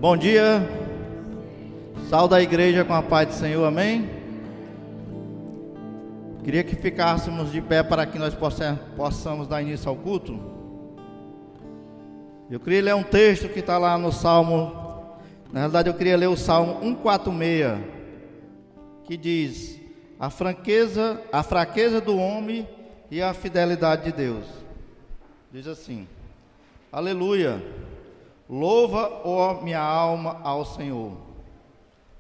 Bom dia, saúde a igreja com a paz do Senhor, amém? Queria que ficássemos de pé para que nós possamos dar início ao culto. Eu queria ler um texto que está lá no Salmo, na realidade eu queria ler o Salmo 146, que diz: a fraqueza do homem e a fidelidade de Deus. Diz assim: aleluia, louva, ó minha alma, ao Senhor.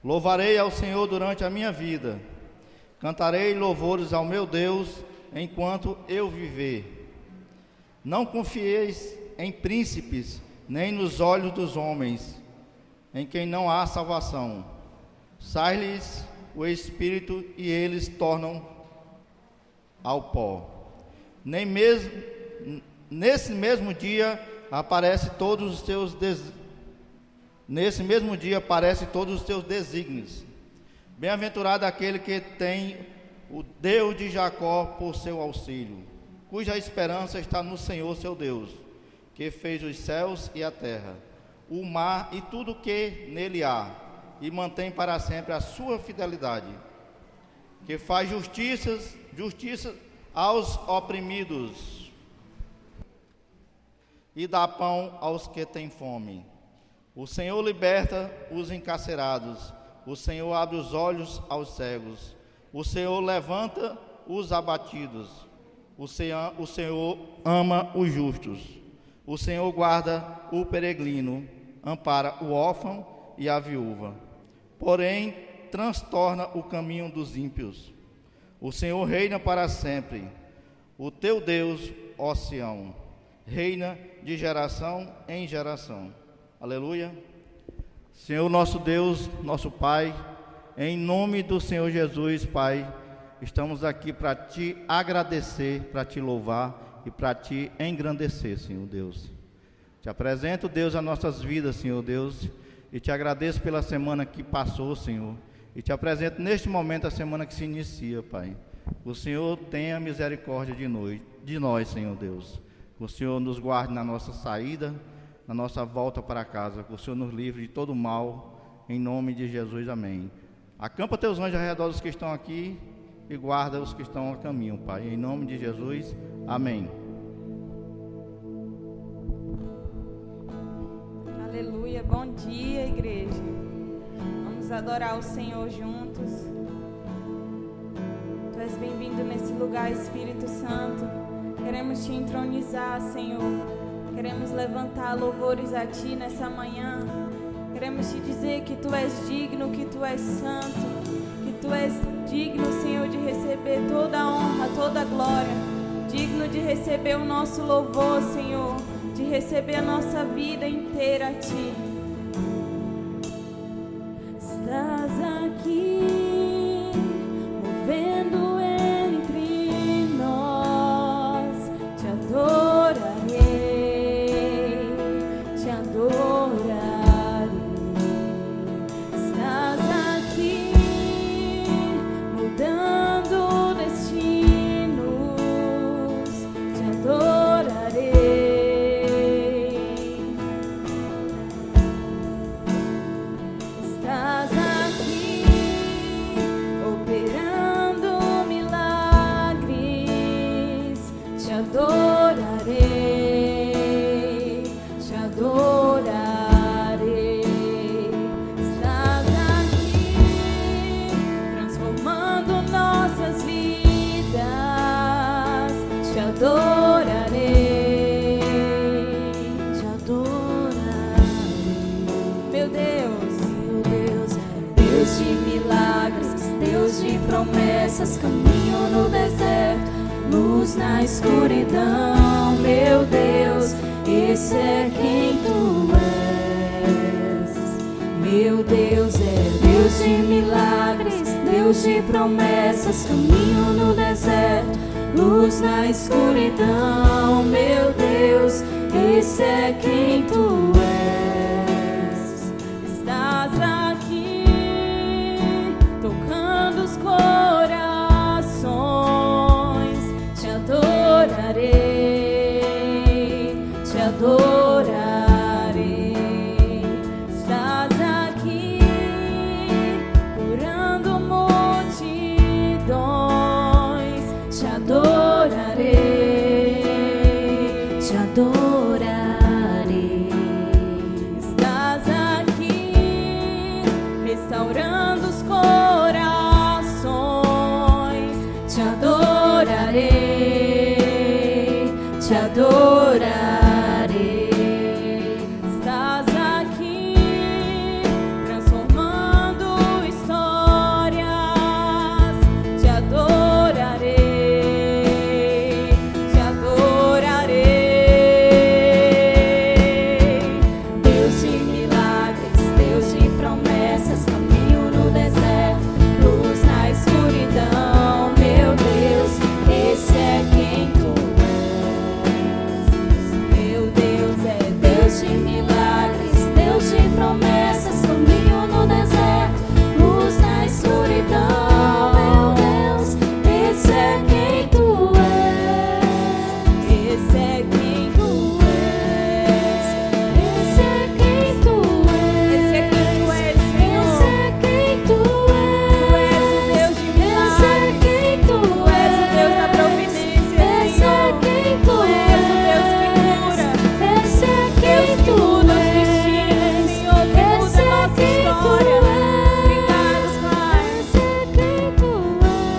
Louvarei ao Senhor durante a minha vida, cantarei louvores ao meu Deus enquanto eu viver. Não confieis em príncipes, nem nos olhos dos homens, em quem não há salvação. Sai-lhes o espírito e eles tornam ao pó. Nem mesmo nesse mesmo dia aparece todos os teus desígnios. Bem-aventurado aquele que tem o Deus de Jacó por seu auxílio, cuja esperança está no Senhor seu Deus, que fez os céus e a terra, o mar e tudo o que nele há, e mantém para sempre a sua fidelidade, que faz justiça aos oprimidos e dá pão aos que têm fome. O Senhor liberta os encarcerados, o Senhor abre os olhos aos cegos, o Senhor levanta os abatidos, o Senhor ama os justos, o Senhor guarda o peregrino, ampara o órfão e a viúva, porém transtorna o caminho dos ímpios. O Senhor reina para sempre, o teu Deus, ó Sião, reina de geração em geração. Aleluia. Senhor nosso Deus, nosso Pai, em nome do Senhor Jesus, Pai, estamos aqui para te agradecer, para te louvar e para te engrandecer, Senhor Deus. Te apresento, Deus, as nossas vidas, Senhor Deus, e te agradeço pela semana que passou, Senhor, e te apresento neste momento a semana que se inicia, Pai. O Senhor tenha misericórdia de nós, Senhor Deus. Que o Senhor nos guarde na nossa saída, na nossa volta para casa. Que o Senhor nos livre de todo mal, em nome de Jesus, amém. Acampa teus anjos ao redor dos que estão aqui e guarda os que estão a caminho, Pai. Em nome de Jesus, amém. Aleluia, bom dia, igreja. Vamos adorar o Senhor juntos. Tu és bem-vindo nesse lugar, Espírito Santo. Queremos te entronizar, Senhor. Queremos levantar louvores a Ti nessa manhã. Queremos te dizer que Tu és digno, que Tu és santo, que Tu és digno, Senhor, de receber toda a honra, toda a glória. Digno de receber o nosso louvor, Senhor, de receber a nossa vida inteira a Ti. Estás aqui, movendo entre nós. Te adorarei, te adorarei. Estás aqui, mudando destinos. Te adorarei. Estás aqui, operando milagres. Te adorarei, te adorarei. Estás aqui, transformando nossas vidas. Te adorarei, te adorarei. Meu Deus é Deus de milagres, Deus de promessas, caminho no deserto, luz na escuridão. Meu Deus, esse é quem Tu és. Meu Deus é Deus de milagres, Deus de promessas, caminho no deserto, luz na escuridão. Meu Deus, esse é quem Tu és. Estás aqui, tocando os corações. Te adorarei, te adorarei. Estás adorarei, te adorarei. Estás aqui, restaurando os corações. Te adorarei, te adorarei. Estás aqui, transformando histórias. Te adorarei, te adorarei. Deus de milagres, Deus de promessas, caminho no deserto, luz na escuridão. Meu Deus, esse é quem tu és. Meu Deus é Deus de milagres, Deus de promessas, caminho no deserto, luz na escuridão. Meu Deus, esse é quem tu és. Esse é quem tu és. Esse é quem tu és. Esse é quem tu és, Senhor. Esse é quem tu és. Tu és o Deus de milagres. Esse é quem tu és. Tu és o Deus da providência, Senhor. Esse é quem tu és. O Deus que cura. Esse é quem tu és. Senhor, que muda a nossa história. Obrigado, Pai. Esse é quem tu és.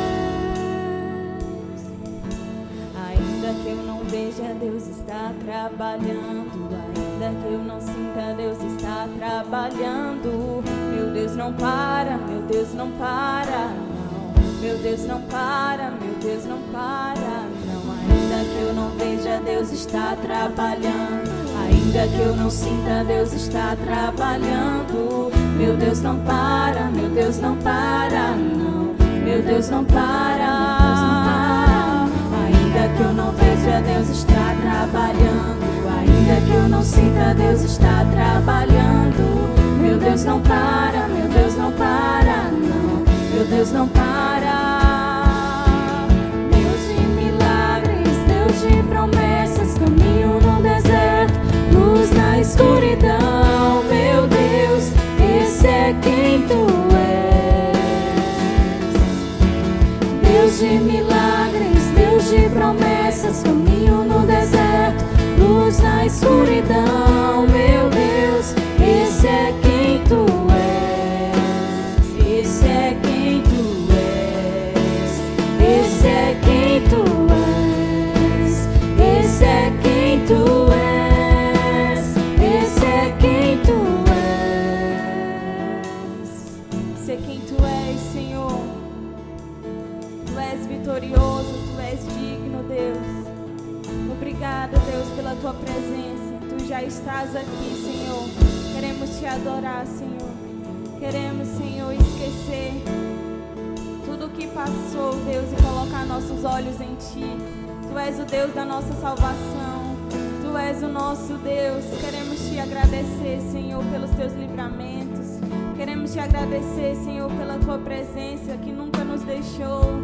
Ainda que eu não veja, Deus está trabalhando. Ainda que eu não sinta, Deus está trabalhando. Meu Deus não para, meu Deus não para, não. Meu Deus não para, meu Deus não para, não. Ainda que eu não veja, Deus está trabalhando. Ainda que eu não sinta, Deus está trabalhando. Meu Deus não para, meu Deus não para, não. Meu Deus não para. Ainda que eu não veja, Deus está trabalhando. Ainda que eu não sinta, Deus está trabalhando. Meu Deus não para, meu Deus não para, não. Meu Deus não para. Deus de milagres, Deus de promessas, caminho no deserto, luz na escuridão. Meu Deus, esse é quem tu és. Deus de milagres, Deus de promessas, caminho no deserto, luz na escuridão. Meu Deus, esse é quem tu és. Esse é quem tu és. Esse é quem tu és. Esse é quem tu és. Esse é quem tu és. Esse é quem tu és, Senhor. Tu és vitorioso, tu és digno, Deus. Obrigada, Deus, pela tua presença. Tu já estás aqui, Senhor. Queremos te adorar, Senhor. Queremos, Senhor, esquecer tudo o que passou, Deus, e colocar nossos olhos em Ti. Tu és o Deus da nossa salvação. Tu és o nosso Deus. Queremos te agradecer, Senhor, pelos teus livramentos. Queremos te agradecer, Senhor, pela tua presença que nunca nos deixou.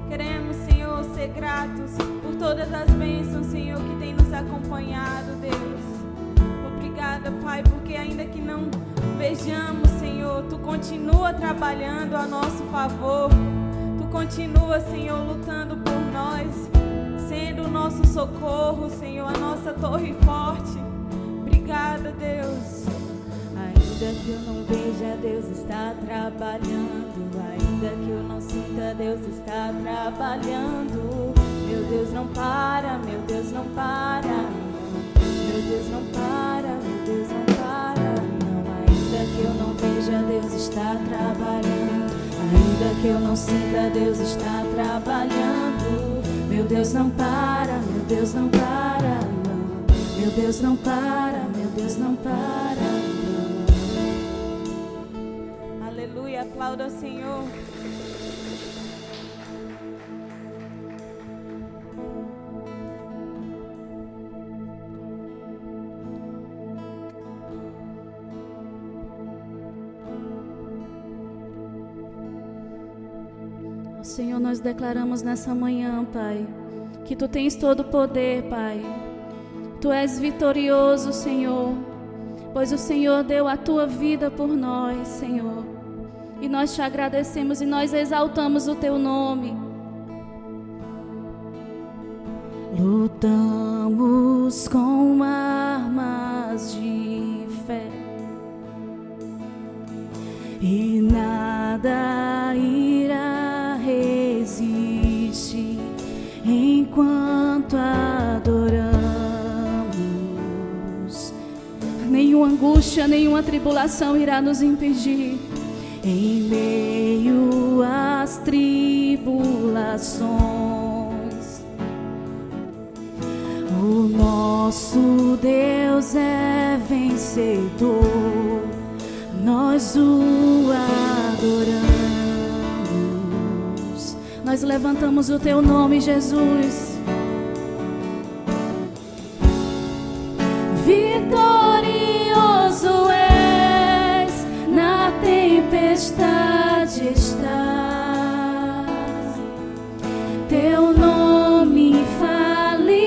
Queremos, Senhor, ser gratos por todas as bênçãos, Senhor, que tem nos acompanhado, Deus. Obrigada, Pai, porque ainda que não vejamos, Senhor, Tu continua trabalhando a nosso favor. Tu continua, Senhor, lutando por nós, sendo o nosso socorro, Senhor, a nossa torre forte. Obrigada, Deus. Ainda que eu não veja, Deus está trabalhando. Ainda que eu não sinta, Deus está trabalhando. Meu Deus não para, meu Deus não para, não. Meu Deus não para, meu Deus não para, não. Ainda que eu não veja, Deus está trabalhando. Ainda que eu não sinta, Deus está trabalhando. Meu Deus não para, meu Deus não para, não. Meu Deus não para, meu Deus não para, não. Aleluia, aplauda o Senhor. Senhor, nós declaramos nessa manhã, Pai, que Tu tens todo o poder, Pai. Tu és vitorioso, Senhor, pois o Senhor deu a Tua vida por nós, Senhor. E nós Te agradecemos e nós exaltamos o Teu nome. lutamos com armas de fé e nada irá resistir enquanto adoramos. Nenhuma angústia, nenhuma tribulação irá nos impedir. Em meio às tribulações, o nosso Deus é vencedor, nós o adoramos. Nós levantamos o teu nome, Jesus. Vitorioso és, na tempestade estás, teu nome infalível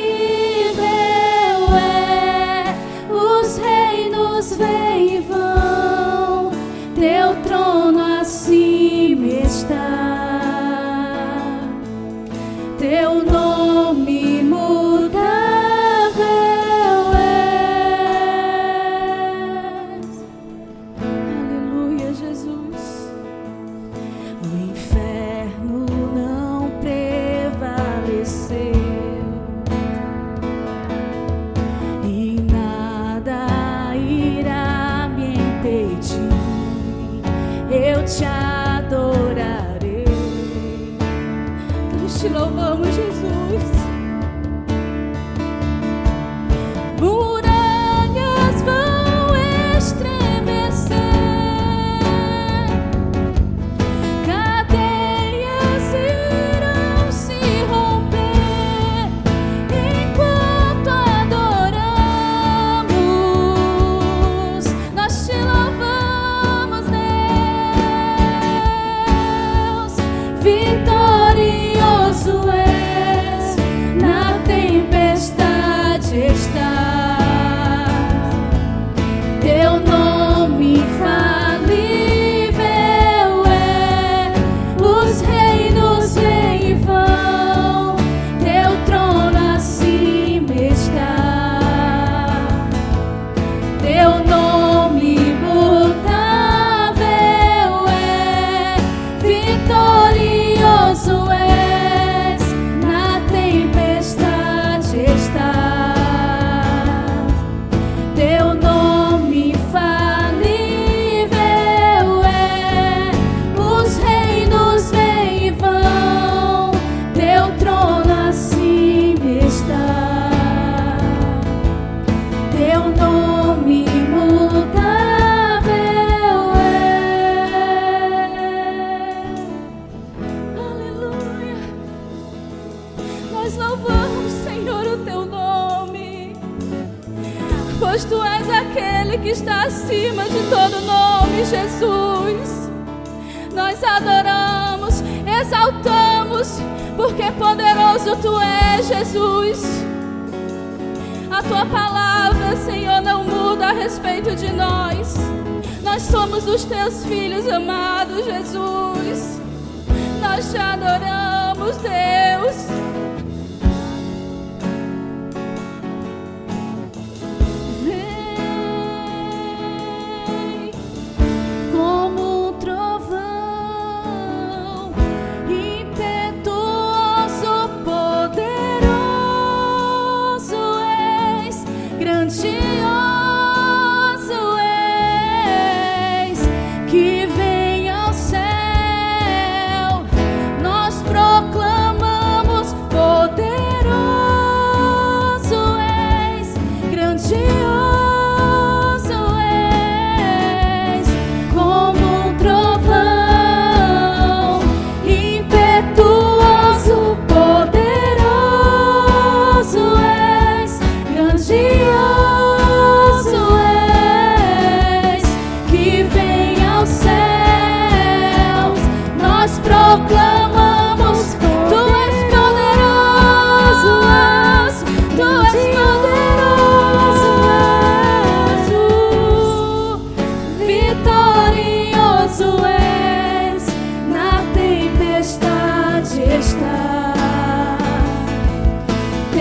é, os reinos vêm e vão, teu trono acima está, teu nome imutável és. Aleluia, Jesus. O inferno não prevaleceu e nada irá me impedir. Eu te adorarei. Nós te louvamos, Jesus. Muralhas vão estremecer, cadeias irão se romper enquanto adoramos. Nós te louvamos, Deus. Vitorioso és, na tempestade estás, teu nome infalível é, os reinos vêm e vão, teu trono acima está, teu nome imutável é, vitorioso és, na tempestade estás, teu nome infalível é, os reinos vêm e vão, teu trono acima está, teu nome imutável é. Aleluia. Nós louvamos, Senhor, o teu nome, pois tu és aquele que está acima de todo nome, Jesus. Nós adoramos, exaltamos, porque poderoso tu és, Jesus. A tua palavra, Senhor, não muda a respeito de nós. Nós somos os teus filhos amados, Jesus. Nós te adoramos, Deus. Vem como um trovão, impetuoso, poderoso és, grandioso és, que vem ao céu. Nós proclamamos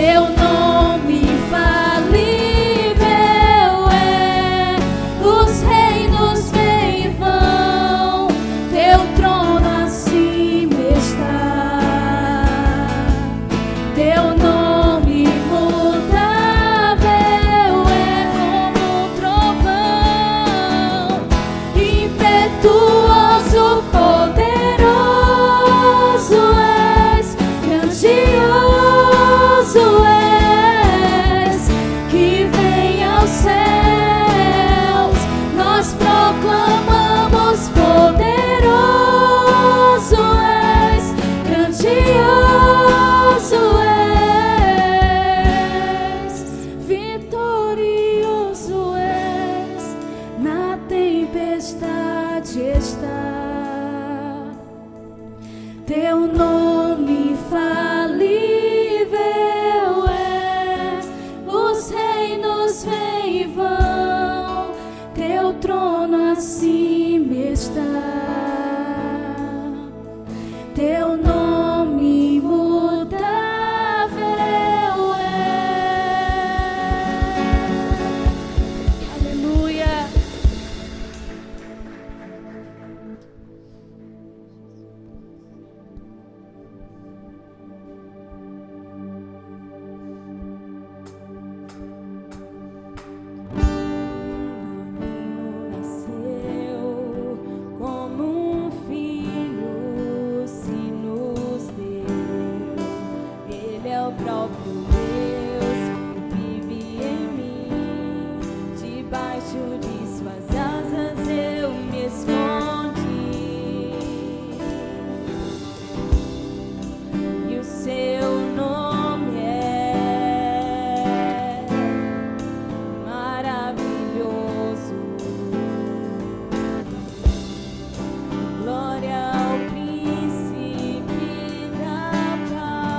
Teu nome infalível é, os reinos vêm e vão, teu trono acima está. Teu nome imutável é como um trovão, impetuoso, poderoso és, grandioso és, que vem aos céus. Nós proclamamos: poderoso és, grandioso és, vitorioso és, na tempestade está. Teu nome infalível é, os reinos vêm e vão, teu trono acima está. Teu nome imutável é. Aleluia. Nasceu como um filho, se nos deu. Ele é o próprio Deus que vive em mim. Debaixo de suas asas eu me escondi. E o seu nome é maravilhoso. Glória ao príncipe da paz.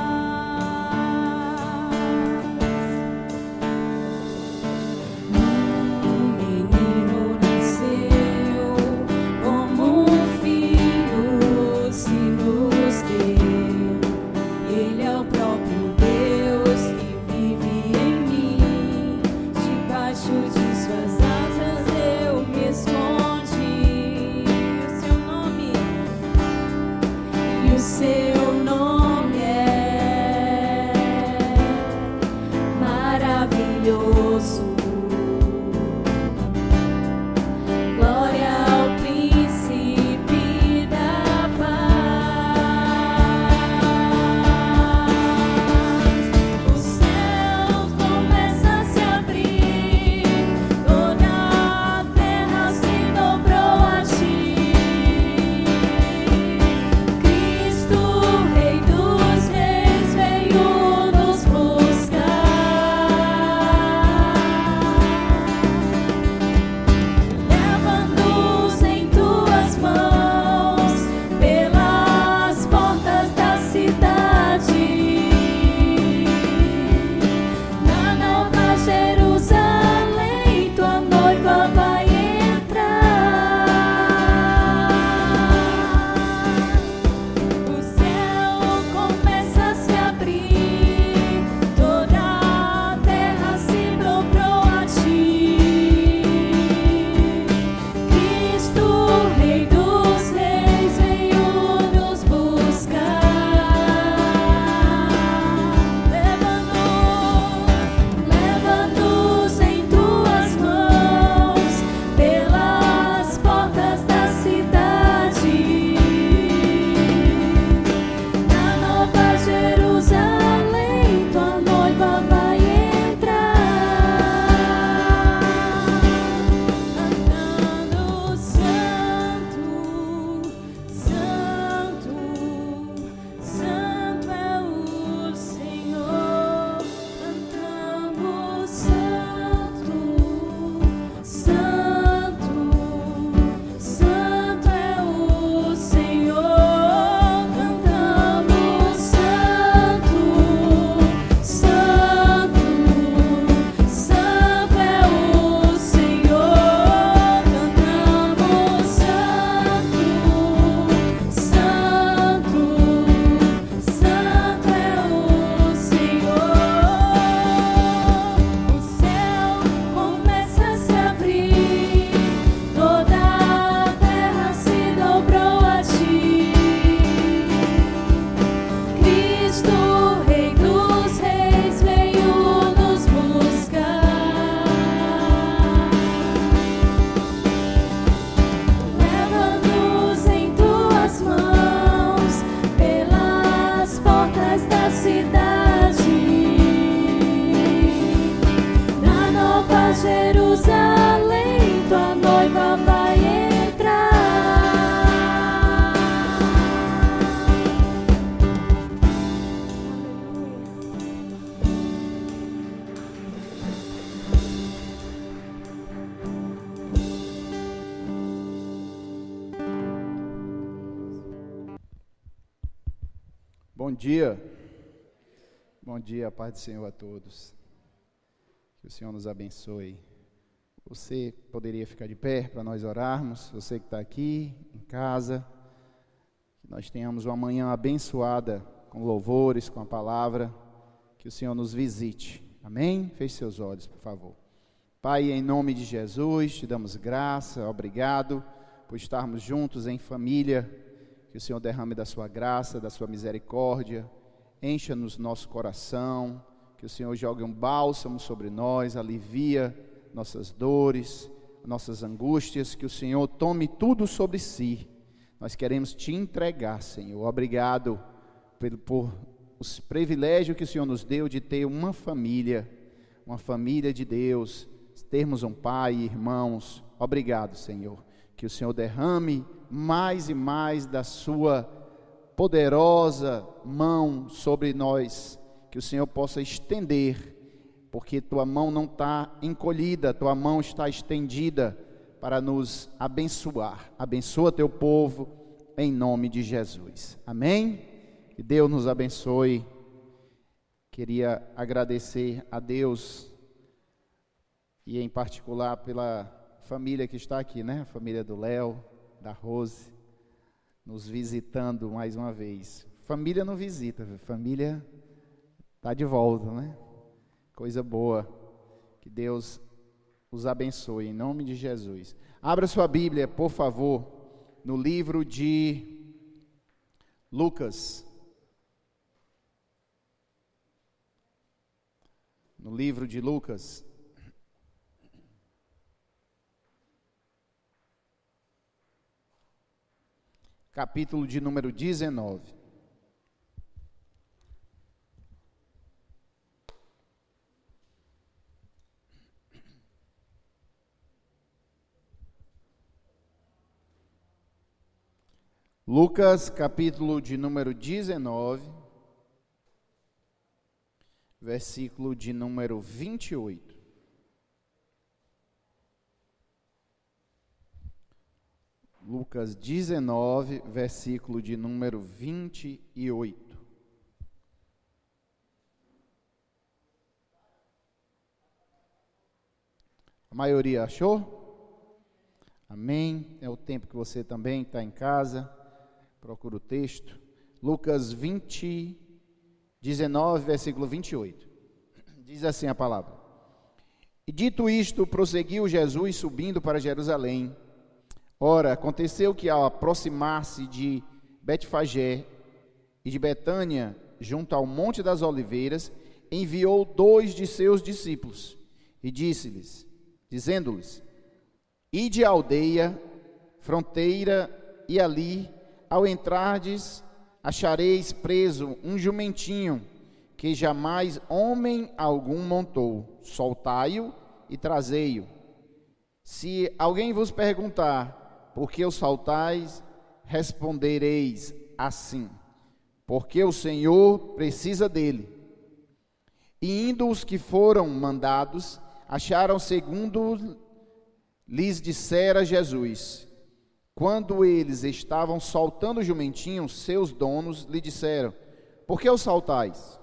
Jerusalém, tua noiva vai entrar. Bom dia, paz do Senhor a todos. Que o Senhor nos abençoe. Você poderia ficar de pé para nós orarmos, você que está aqui em casa, que nós tenhamos uma manhã abençoada com louvores, com a palavra, que o Senhor nos visite, amém? Feche seus olhos, por favor. Pai, em nome de Jesus, te damos graça, obrigado por estarmos juntos em família, que o Senhor derrame da sua graça, da sua misericórdia, encha-nos nosso coração, que o Senhor jogue um bálsamo sobre nós, alivia nossas dores, nossas angústias, que o Senhor tome tudo sobre si. Nós queremos te entregar, Senhor. Obrigado por os privilégios que o Senhor nos deu de ter uma família de Deus, termos um pai e irmãos. Obrigado, Senhor. Que o Senhor derrame mais e mais da sua poderosa mão sobre nós, que o Senhor possa estender, porque tua mão não está encolhida, tua mão está estendida para nos abençoar. Abençoa teu povo em nome de Jesus, amém? Que Deus nos abençoe. Queria agradecer a Deus e em particular pela família que está aqui, né? A família do Léo, da Rose, nos visitando mais uma vez. Família não visita, família está de volta, né? Coisa boa. Que Deus os abençoe, em nome de Jesus. Abra sua Bíblia, por favor, no livro de Lucas. No livro de Lucas. Capítulo de número 19. Lucas, capítulo de número 19, versículo de número 28. Lucas 19, versículo de número 28. A maioria achou? Amém. É o tempo que você também está em casa. Procura o texto. Lucas 19, versículo 28. Diz assim a palavra. E dito isto, prosseguiu Jesus subindo para Jerusalém. Ora, aconteceu que ao aproximar-se de Betfagé e de Betânia, junto ao Monte das Oliveiras, enviou 2 de seus discípulos e disse-lhes, dizendo-lhes, ide à aldeia, fronteira, e ali, ao entrardes, achareis preso um jumentinho, que jamais homem algum montou. Soltai-o e trazei-o. Se alguém vos perguntar, por que o soltais, respondereis assim, porque o Senhor precisa dele. E indo os que foram mandados, acharam segundo lhes dissera Jesus. Quando eles estavam soltando o jumentinho, seus donos lhe disseram, por que o soltais?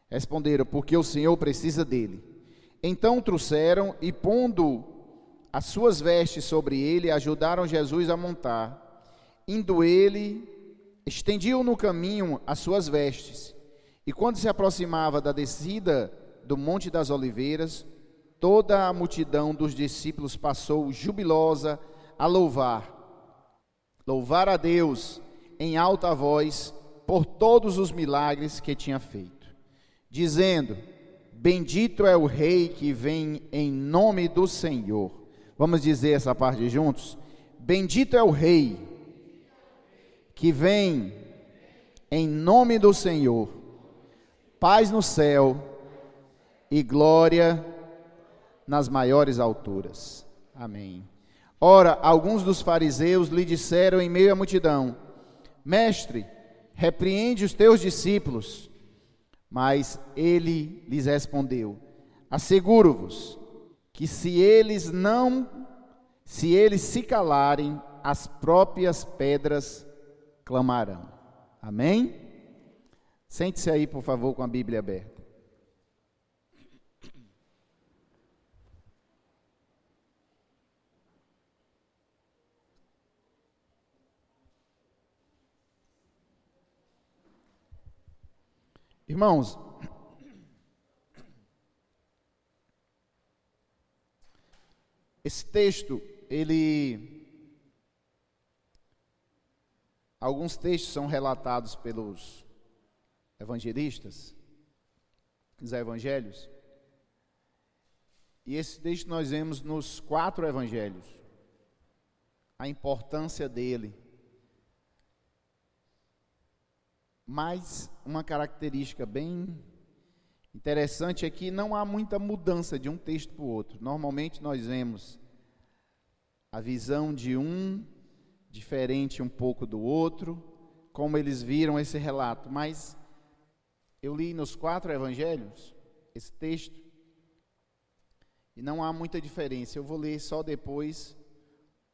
Responderam, porque o Senhor precisa dele. Então trouxeram e pondo as suas vestes sobre ele, ajudaram Jesus a montar. Indo ele, estendiu no caminho as suas vestes. E quando se aproximava da descida do Monte das Oliveiras, toda a multidão dos discípulos passou jubilosa a louvar a Deus em alta voz por todos os milagres que tinha feito, dizendo, bendito é o Rei que vem em nome do Senhor. Vamos dizer essa parte juntos? Bendito é o Rei que vem em nome do Senhor. Paz no céu e glória nas maiores alturas. Amém. Ora, alguns dos fariseus lhe disseram em meio à multidão: Mestre, repreende os teus discípulos. Mas ele lhes respondeu: asseguro-vos que se eles se calarem, as próprias pedras clamarão. Amém? Sente-se aí, por favor, com a Bíblia aberta. Irmãos, esse texto, alguns textos são relatados pelos evangelistas, os evangelhos, e esse texto nós vemos nos 4 evangelhos, a importância dele. Mas uma característica bem interessante é que não há muita mudança de um texto para o outro. Normalmente nós vemos a visão de um diferente um pouco do outro, como eles viram esse relato. Mas eu li nos 4 evangelhos esse texto e não há muita diferença. Eu vou ler só depois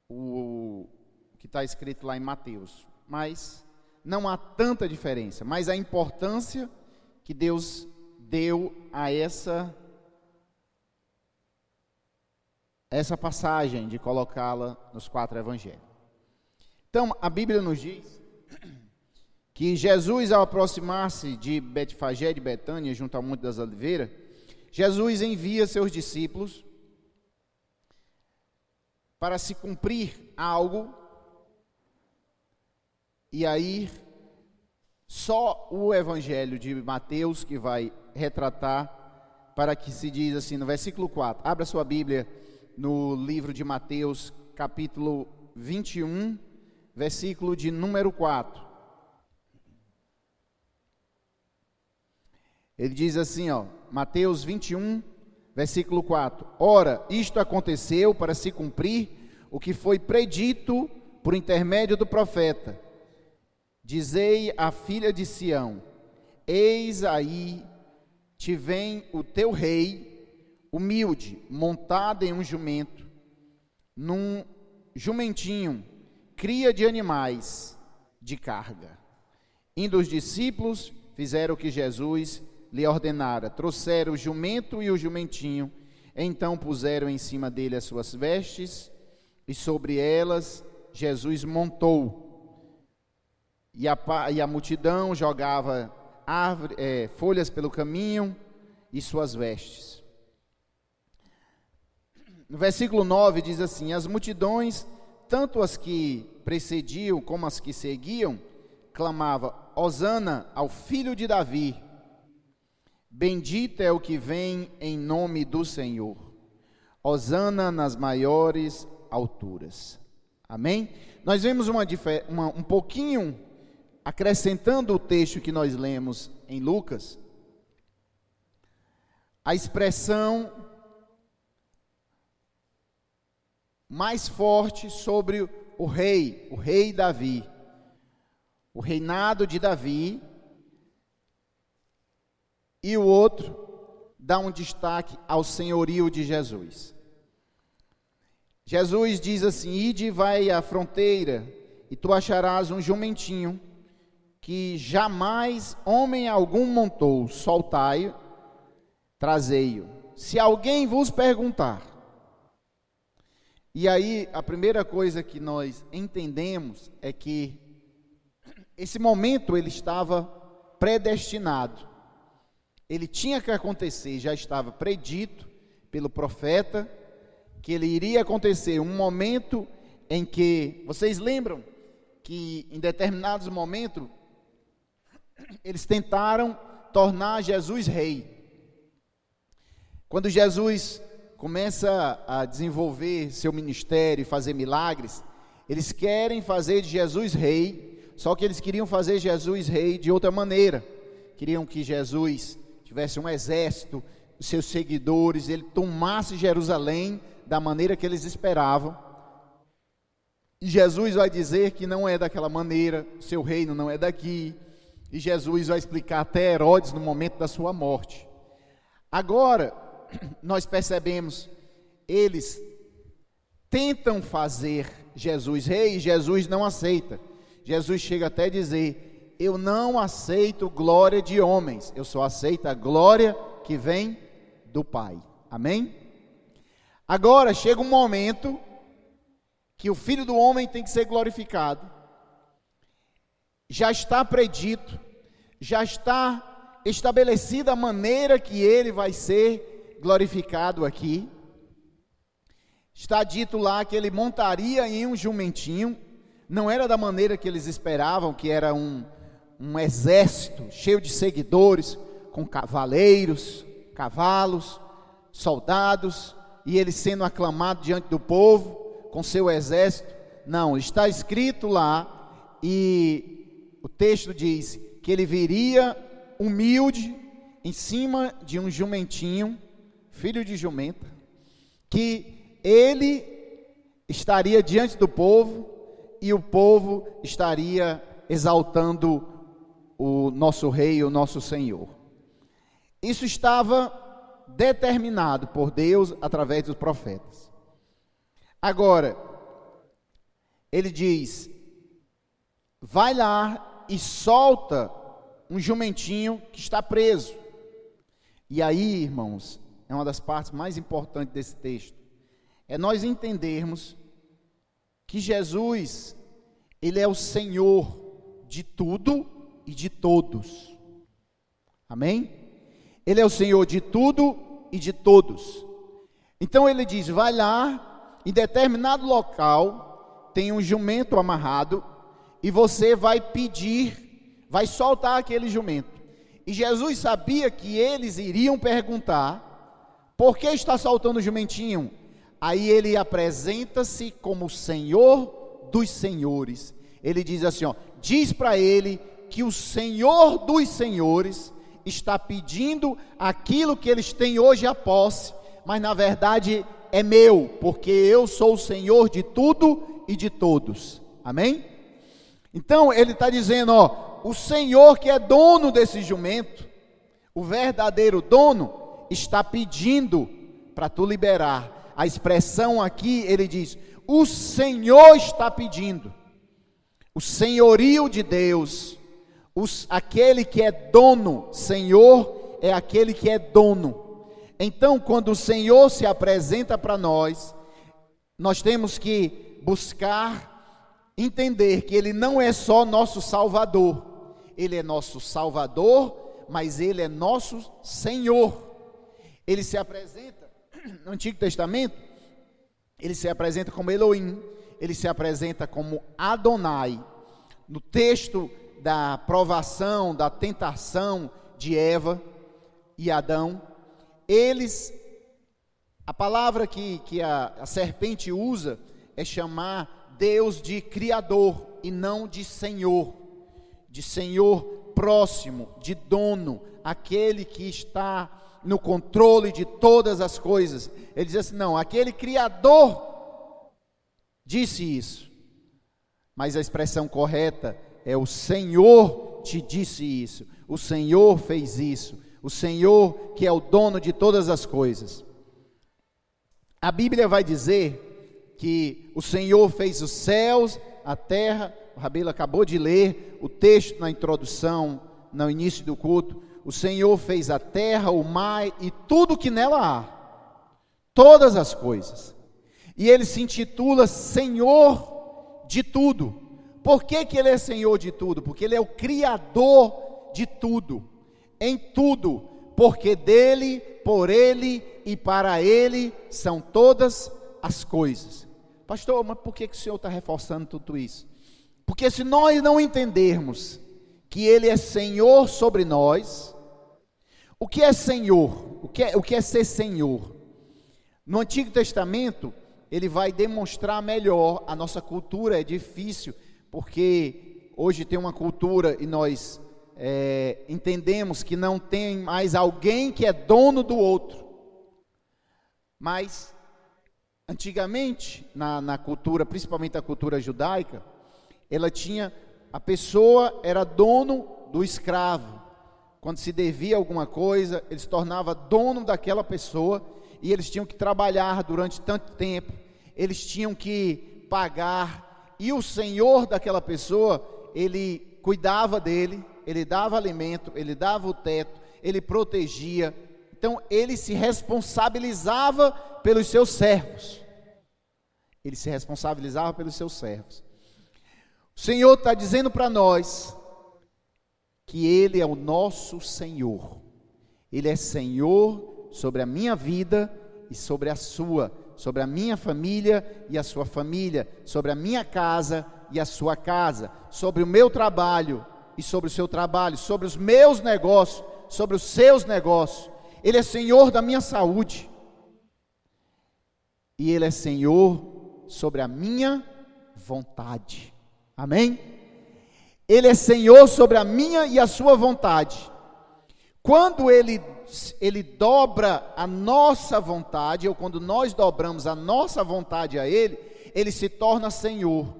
o que está escrito lá em Mateus. Mas não há tanta diferença, mas a importância que Deus deu a essa passagem de colocá-la nos 4 evangelhos. Então, a Bíblia nos diz que Jesus, ao aproximar-se de Betfagé de Betânia, junto ao Monte das Oliveiras, Jesus envia seus discípulos para se cumprir algo. E aí, só o evangelho de Mateus que vai retratar, para que se diz assim, no versículo 4, abra sua Bíblia no livro de Mateus, capítulo 21, versículo de número 4. Ele diz assim, Mateus 21, versículo 4. Ora, isto aconteceu para se cumprir o que foi predito por intermédio do profeta. Dizei à filha de Sião: eis aí te vem o teu rei, humilde, montado em um jumento, num jumentinho, cria de animais de carga. Indo os discípulos, fizeram o que Jesus lhe ordenara, trouxeram o jumento e o jumentinho, então puseram em cima dele as suas vestes, e sobre elas Jesus montou. E a multidão jogava folhas pelo caminho e suas vestes. No versículo 9 diz assim: as multidões, tanto as que precediam como as que seguiam, clamavam: Hosana ao filho de Davi, bendito é o que vem em nome do Senhor, Hosana nas maiores alturas. Amém? Nós vemos um pouquinho, acrescentando o texto que nós lemos em Lucas, a expressão mais forte sobre o rei Davi, o reinado de Davi, e o outro dá um destaque ao senhorio de Jesus. Jesus diz assim: ide, vai à fronteira, e tu acharás um jumentinho, que jamais homem algum montou, soltai-o, trazei-o. Se alguém vos perguntar. E aí, a primeira coisa que nós entendemos é que esse momento ele estava predestinado. Ele tinha que acontecer, já estava predito pelo profeta, que ele iria acontecer um momento em que, vocês lembram que em determinados momentos, eles tentaram tornar Jesus rei. Quando Jesus começa a desenvolver seu ministério e fazer milagres, eles querem fazer de Jesus rei, só que eles queriam fazer Jesus rei de outra maneira. Queriam que Jesus tivesse um exército, os seus seguidores, ele tomasse Jerusalém da maneira que eles esperavam. E Jesus vai dizer que não é daquela maneira, seu reino não é daqui. E Jesus vai explicar até Herodes no momento da sua morte. Agora, nós percebemos, eles tentam fazer Jesus rei e Jesus não aceita. Jesus chega até a dizer: eu não aceito glória de homens, eu só aceito a glória que vem do Pai. Amém? Agora chega um momento que o Filho do Homem tem que ser glorificado. Já está predito, já está estabelecida a maneira que ele vai ser glorificado aqui. Está dito lá que ele montaria em um jumentinho. Não era da maneira que eles esperavam, que era um exército cheio de seguidores, com cavaleiros, cavalos, soldados, e ele sendo aclamado diante do povo, com seu exército. Não, está escrito lá, e o texto diz que ele viria humilde, em cima de um jumentinho, filho de jumenta, que ele estaria diante do povo, e o povo estaria exaltando o nosso rei, o nosso Senhor. Isso estava determinado por Deus através dos profetas. Agora, ele diz: vai lá e solta um jumentinho que está preso. E aí, irmãos, é uma das partes mais importantes desse texto. É nós entendermos que Jesus, ele é o Senhor de tudo e de todos. Amém? Ele é o Senhor de tudo e de todos. Então ele diz: vai lá, em determinado local, tem um jumento amarrado, e você vai pedir, vai soltar aquele jumento. E Jesus sabia que eles iriam perguntar: por que está soltando o jumentinho? Aí ele apresenta-se como Senhor dos senhores. Ele diz assim, diz para ele que o Senhor dos senhores está pedindo aquilo que eles têm hoje a posse, mas na verdade é meu, porque eu sou o Senhor de tudo e de todos. Amém? Então ele está dizendo, o Senhor que é dono desse jumento, o verdadeiro dono, está pedindo para tu liberar. A expressão aqui, ele diz, o Senhor está pedindo. O senhorio de Deus, aquele que é dono, Senhor é aquele que é dono. Então, quando o Senhor se apresenta para nós, nós temos que buscar entender que Ele não é só nosso Salvador. Ele é nosso Salvador, mas Ele é nosso Senhor. Ele se apresenta, no Antigo Testamento, Ele se apresenta como Elohim, Ele se apresenta como Adonai. No texto da provação, da tentação de Eva e Adão, a palavra que a serpente usa é chamar Deus de Criador e não de Senhor próximo, de dono, aquele que está no controle de todas as coisas. Ele diz assim, não, aquele Criador disse isso, mas a expressão correta é o Senhor te disse isso, o Senhor fez isso, o Senhor que é o dono de todas as coisas. A Bíblia vai dizer que o Senhor fez os céus, a terra. O Rabelo acabou de ler o texto na introdução, no início do culto. O Senhor fez a terra, o mar e tudo que nela há, todas as coisas. E Ele se intitula Senhor de tudo. Por que que Ele é Senhor de tudo? Porque Ele é o Criador de tudo, em tudo, porque dEle, por Ele e para Ele são todas as coisas. Pastor, mas por que que o Senhor está reforçando tudo isso? Porque se nós não entendermos que Ele é Senhor sobre nós, o que é Senhor? O que é ser Senhor? No Antigo Testamento, ele vai demonstrar melhor. A nossa cultura é difícil, porque hoje tem uma cultura e nós entendemos que não tem mais alguém que é dono do outro. Mas, antigamente, na cultura, principalmente a cultura judaica, a pessoa era dono do escravo. Quando se devia alguma coisa, ele se tornava dono daquela pessoa, e eles tinham que trabalhar durante tanto tempo, eles tinham que pagar, e o senhor daquela pessoa, ele cuidava dele, ele dava alimento, ele dava o teto, ele protegia. Então ele se responsabilizava pelos seus servos. Ele se responsabilizava pelos seus servos. O Senhor está dizendo para nós que Ele é o nosso Senhor. Ele é Senhor sobre a minha vida e sobre a sua, sobre a minha família e a sua família, sobre a minha casa e a sua casa, sobre o meu trabalho e sobre o seu trabalho, sobre os meus negócios, sobre os seus negócios. Ele é Senhor da minha saúde. E Ele é Senhor sobre a minha vontade. Amém? Ele é Senhor sobre a minha e a sua vontade. Quando Ele dobra a nossa vontade, ou quando nós dobramos a nossa vontade a Ele, Ele se torna Senhor.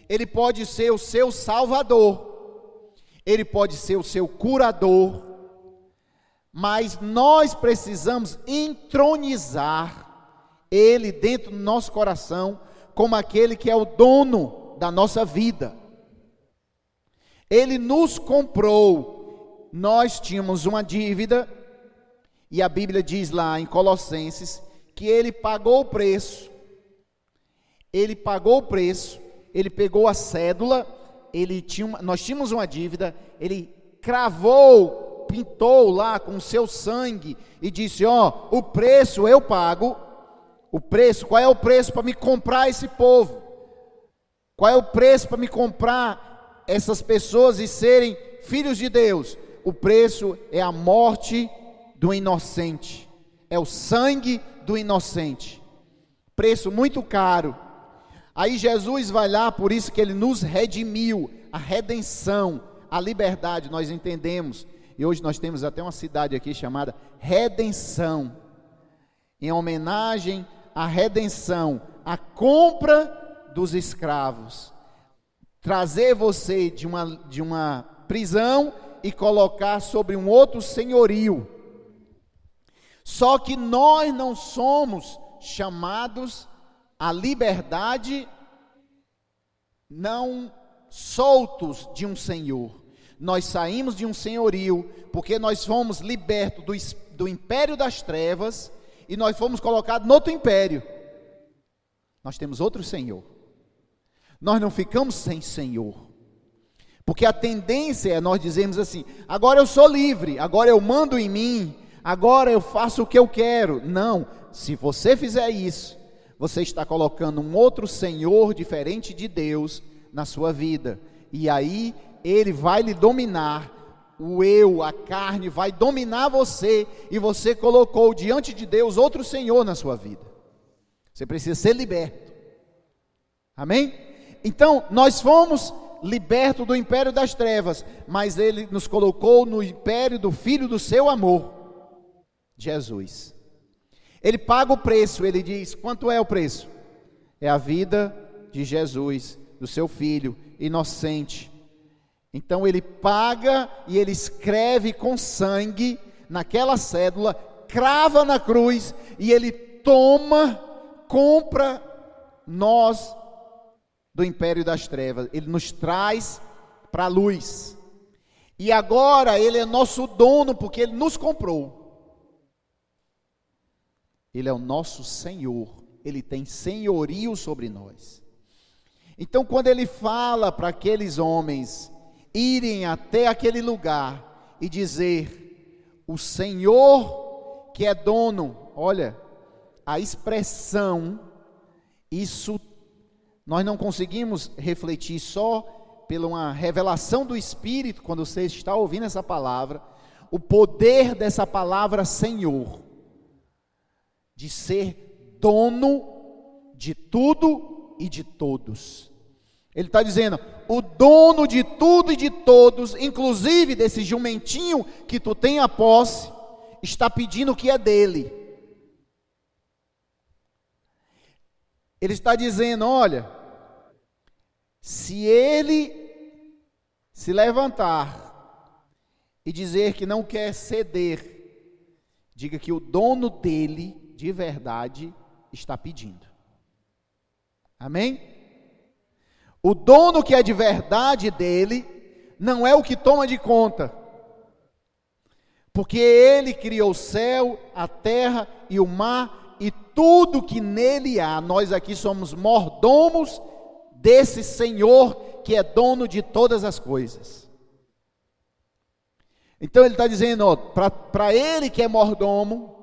Ele pode ser o seu Salvador, Ele pode ser o seu curador, mas nós precisamos entronizar Ele dentro do nosso coração, como aquele que é o dono da nossa vida. Ele nos comprou, nós tínhamos uma dívida, e a Bíblia diz lá em Colossenses, que Ele pagou o preço. Ele pagou o preço, Ele pegou a cédula, nós tínhamos uma dívida, Ele cravou, pintou lá com o seu sangue, e disse, o preço eu pago. O preço, qual é o preço para me comprar esse povo? Qual é o preço para me comprar essas pessoas e serem filhos de Deus? O preço é a morte do inocente, é o sangue do inocente, preço muito caro. Aí Jesus vai lá, por isso que Ele nos redimiu, a redenção, a liberdade, nós entendemos, e hoje nós temos até uma cidade aqui chamada Redenção, em homenagem à redenção, a compra dos escravos, trazer você de uma prisão e colocar sobre um outro senhorio. Só que nós não somos chamados à liberdade, não soltos de um senhor. Nós saímos de um senhorio, porque nós fomos libertos do império das trevas, e nós fomos colocados no outro império. Nós temos outro Senhor. Nós não ficamos sem Senhor, porque a tendência é nós dizermos assim, agora eu sou livre, agora eu mando em mim, agora eu faço o que eu quero. Não, se você fizer isso, você está colocando um outro Senhor diferente de Deus na sua vida, e aí Ele vai lhe dominar. O eu, a carne vai dominar você, e você colocou diante de Deus outro Senhor na sua vida. Você precisa ser liberto. Amém? Então, nós fomos libertos do império das trevas, mas Ele nos colocou no império do Filho do seu amor, Jesus. Ele paga o preço, Ele diz, quanto é o preço? É a vida de Jesus, do seu Filho, inocente. Então Ele paga e Ele escreve com sangue naquela cédula, crava na cruz, e Ele compra nós do império das trevas. Ele nos traz para a luz. E agora Ele é nosso dono, porque Ele nos comprou. Ele é o nosso Senhor. Ele tem senhorio sobre nós. Então quando Ele fala para aqueles homens irem até aquele lugar e dizer, o Senhor que é dono, olha, a expressão, isso nós não conseguimos refletir só pela uma revelação do Espírito, quando você está ouvindo essa palavra, o poder dessa palavra Senhor, de ser dono de tudo e de todos. Ele está dizendo, o dono de tudo e de todos, inclusive desse jumentinho que tu tem a posse, está pedindo o que é dele. Ele está dizendo: olha, se ele se levantar e dizer que não quer ceder, diga que o dono dele, de verdade, está pedindo. Amém? O dono que é de verdade dele, não é o que toma de conta, porque ele criou o céu, a terra e o mar, e tudo que nele há. Nós aqui somos mordomos desse Senhor, que é dono de todas as coisas. Então ele está dizendo, para ele que é mordomo,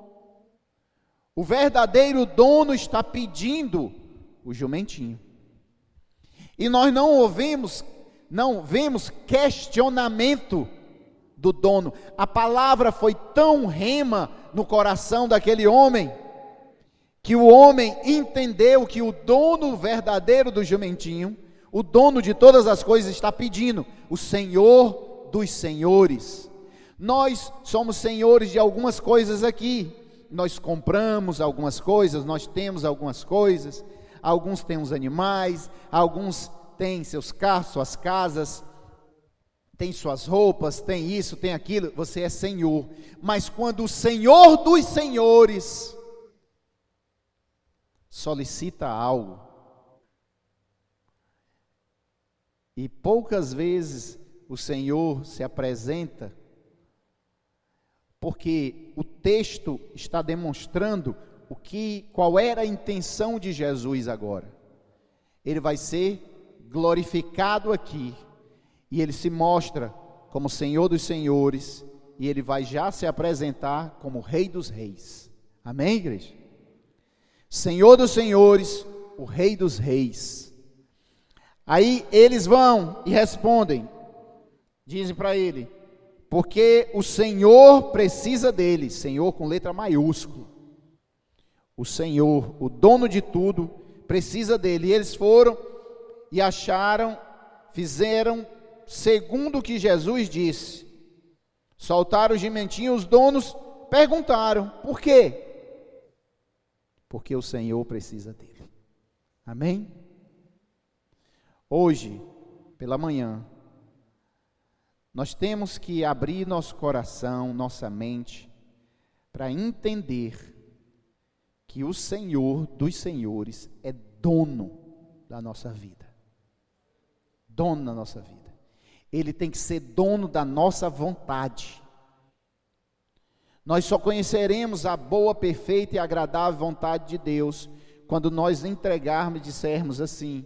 o verdadeiro dono está pedindo o jumentinho. E nós não vemos questionamento do dono. A palavra foi tão rema no coração daquele homem, que o homem entendeu que o dono verdadeiro do jumentinho, o dono de todas as coisas, está pedindo, o Senhor dos senhores. Nós somos senhores de algumas coisas aqui, nós compramos algumas coisas, nós temos algumas coisas, alguns têm os animais, alguns têm seus carros, suas casas, tem suas roupas, tem isso, tem aquilo, você é senhor. Mas quando o Senhor dos senhores solicita algo, e poucas vezes o Senhor se apresenta, porque o texto está demonstrando qual era a intenção de Jesus agora. Ele vai ser glorificado aqui, e ele se mostra como Senhor dos senhores, e ele vai já se apresentar como Rei dos reis. Amém, igreja? Senhor dos senhores, o Rei dos reis. Aí eles vão e respondem, dizem para ele, porque o Senhor precisa dele, Senhor com letra maiúscula. O Senhor, o dono de tudo, precisa dele. E eles foram e fizeram segundo o que Jesus disse. Soltaram o jumentinho, os donos perguntaram, por quê? Porque o Senhor precisa dele. Amém? Hoje, pela manhã, nós temos que abrir nosso coração, nossa mente, para entender que o Senhor dos senhores é dono da nossa vida. Dono da nossa vida. Ele tem que ser dono da nossa vontade. Nós só conheceremos a boa, perfeita e agradável vontade de Deus quando nós entregarmos e dissermos assim: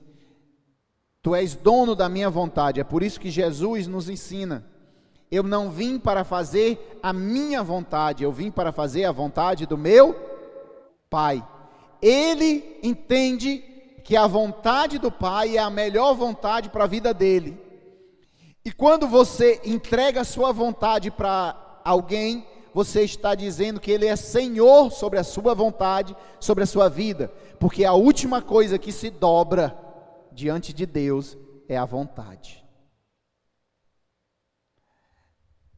Tu és dono da minha vontade. É por isso que Jesus nos ensina: eu não vim para fazer a minha vontade, eu vim para fazer a vontade do meu Pai. Ele entende que a vontade do Pai é a melhor vontade para a vida dele. E quando você entrega a sua vontade para alguém, você está dizendo que ele é Senhor sobre a sua vontade, sobre a sua vida. Porque a última coisa que se dobra diante de Deus é a vontade.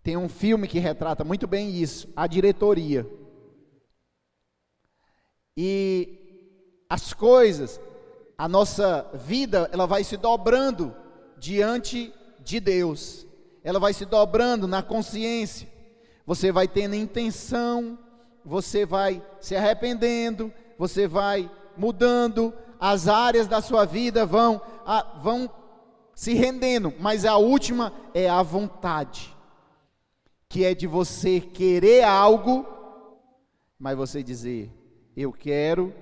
Tem um filme que retrata muito bem isso, A Diretoria. E as coisas, a nossa vida, ela vai se dobrando diante de Deus. Ela vai se dobrando na consciência. Você vai tendo intenção, você vai se arrependendo, você vai mudando, as áreas da sua vida vão se rendendo, mas a última é a vontade, que é de você querer algo, mas você dizer: eu quero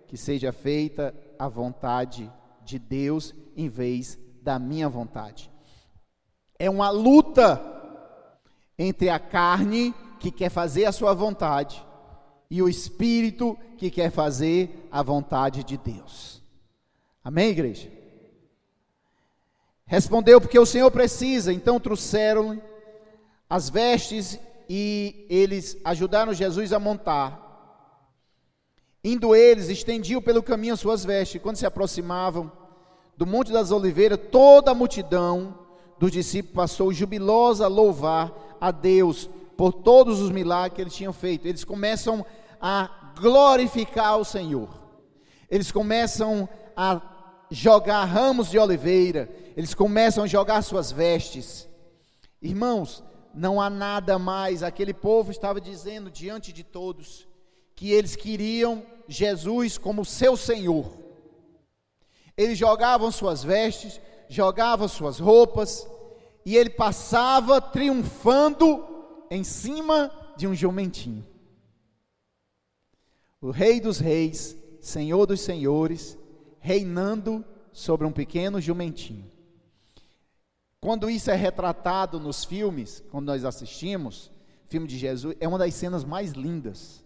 que seja feita a vontade de Deus em vez da minha vontade. É uma luta entre a carne, que quer fazer a sua vontade, e o Espírito, que quer fazer a vontade de Deus. Amém, igreja? Respondeu: porque o Senhor precisa. Então trouxeram as vestes e eles ajudaram Jesus a montar. Indo eles, estendiam pelo caminho as suas vestes. Quando se aproximavam do Monte das Oliveiras, toda a multidão dos discípulos passou jubilosa a louvar a Deus por todos os milagres que eles tinham feito. Eles começam a glorificar o Senhor. Eles começam a jogar ramos de oliveira. Eles começam a jogar suas vestes. Irmãos, não há nada mais. Aquele povo estava dizendo diante de todos que eles queriam Jesus como seu Senhor. Eles jogavam suas vestes, jogavam suas roupas, e ele passava triunfando em cima de um jumentinho. O Rei dos Reis, Senhor dos Senhores, reinando sobre um pequeno jumentinho. Quando isso é retratado nos filmes, quando nós assistimos, filme de Jesus, é uma das cenas mais lindas.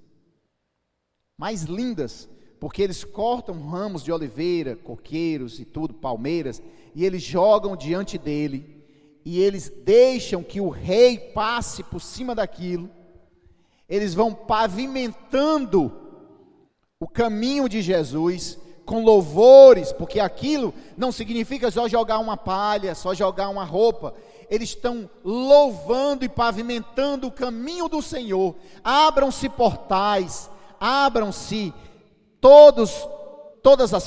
Mais lindas, porque eles cortam ramos de oliveira, coqueiros e tudo, palmeiras, e eles jogam diante dele, e eles deixam que o rei passe por cima daquilo. Eles vão pavimentando o caminho de Jesus com louvores, porque aquilo não significa só jogar uma palha, só jogar uma roupa. Eles estão louvando e pavimentando o caminho do Senhor. Abram-se portais, abram-se todas as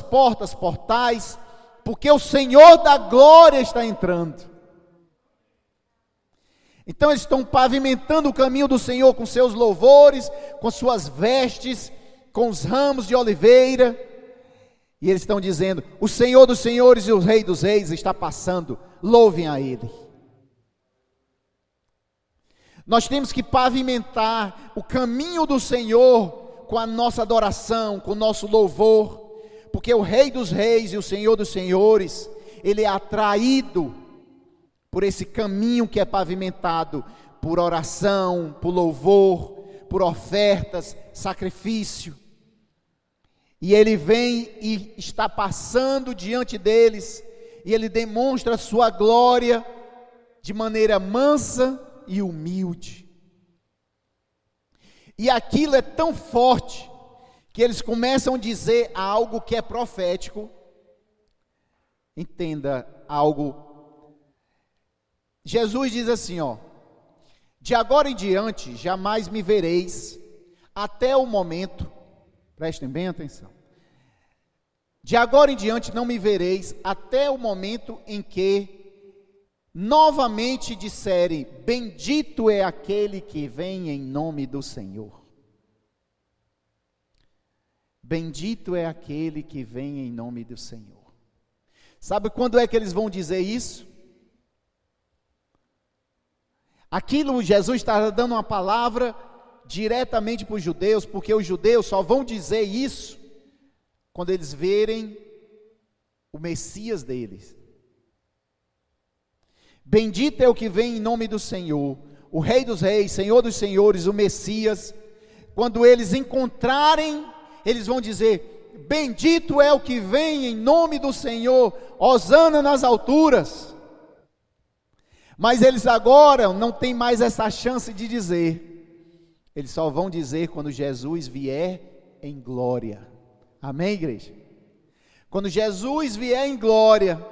portais, porque o Senhor da glória está entrando. Então eles estão pavimentando o caminho do Senhor com seus louvores, com suas vestes, com os ramos de oliveira, e eles estão dizendo: o Senhor dos senhores e o Rei dos reis está passando, louvem a Ele. Nós temos que pavimentar o caminho do Senhor com a nossa adoração, com o nosso louvor, porque o Rei dos reis e o Senhor dos senhores, Ele é atraído por esse caminho que é pavimentado por oração, por louvor, por ofertas, sacrifício. E Ele vem e está passando diante deles, e Ele demonstra a sua glória de maneira mansa e humilde. E aquilo é tão forte, que eles começam a dizer algo que é profético. Entenda algo. Jesus diz assim, de agora em diante, jamais me vereis, até o momento, prestem bem atenção, de agora em diante não me vereis, até o momento em que novamente disserem: bendito é aquele que vem em nome do Senhor. Bendito é aquele que vem em nome do Senhor. Sabe quando é que eles vão dizer isso? Aquilo, Jesus está dando uma palavra diretamente para os judeus, porque os judeus só vão dizer isso quando eles verem o Messias deles. Bendito é o que vem em nome do Senhor, o Rei dos reis, Senhor dos senhores, o Messias. Quando eles encontrarem, eles vão dizer: bendito é o que vem em nome do Senhor, hosana nas alturas. Mas eles agora não têm mais essa chance de dizer. Eles só vão dizer quando Jesus vier em glória. Amém, igreja? Quando Jesus vier em glória,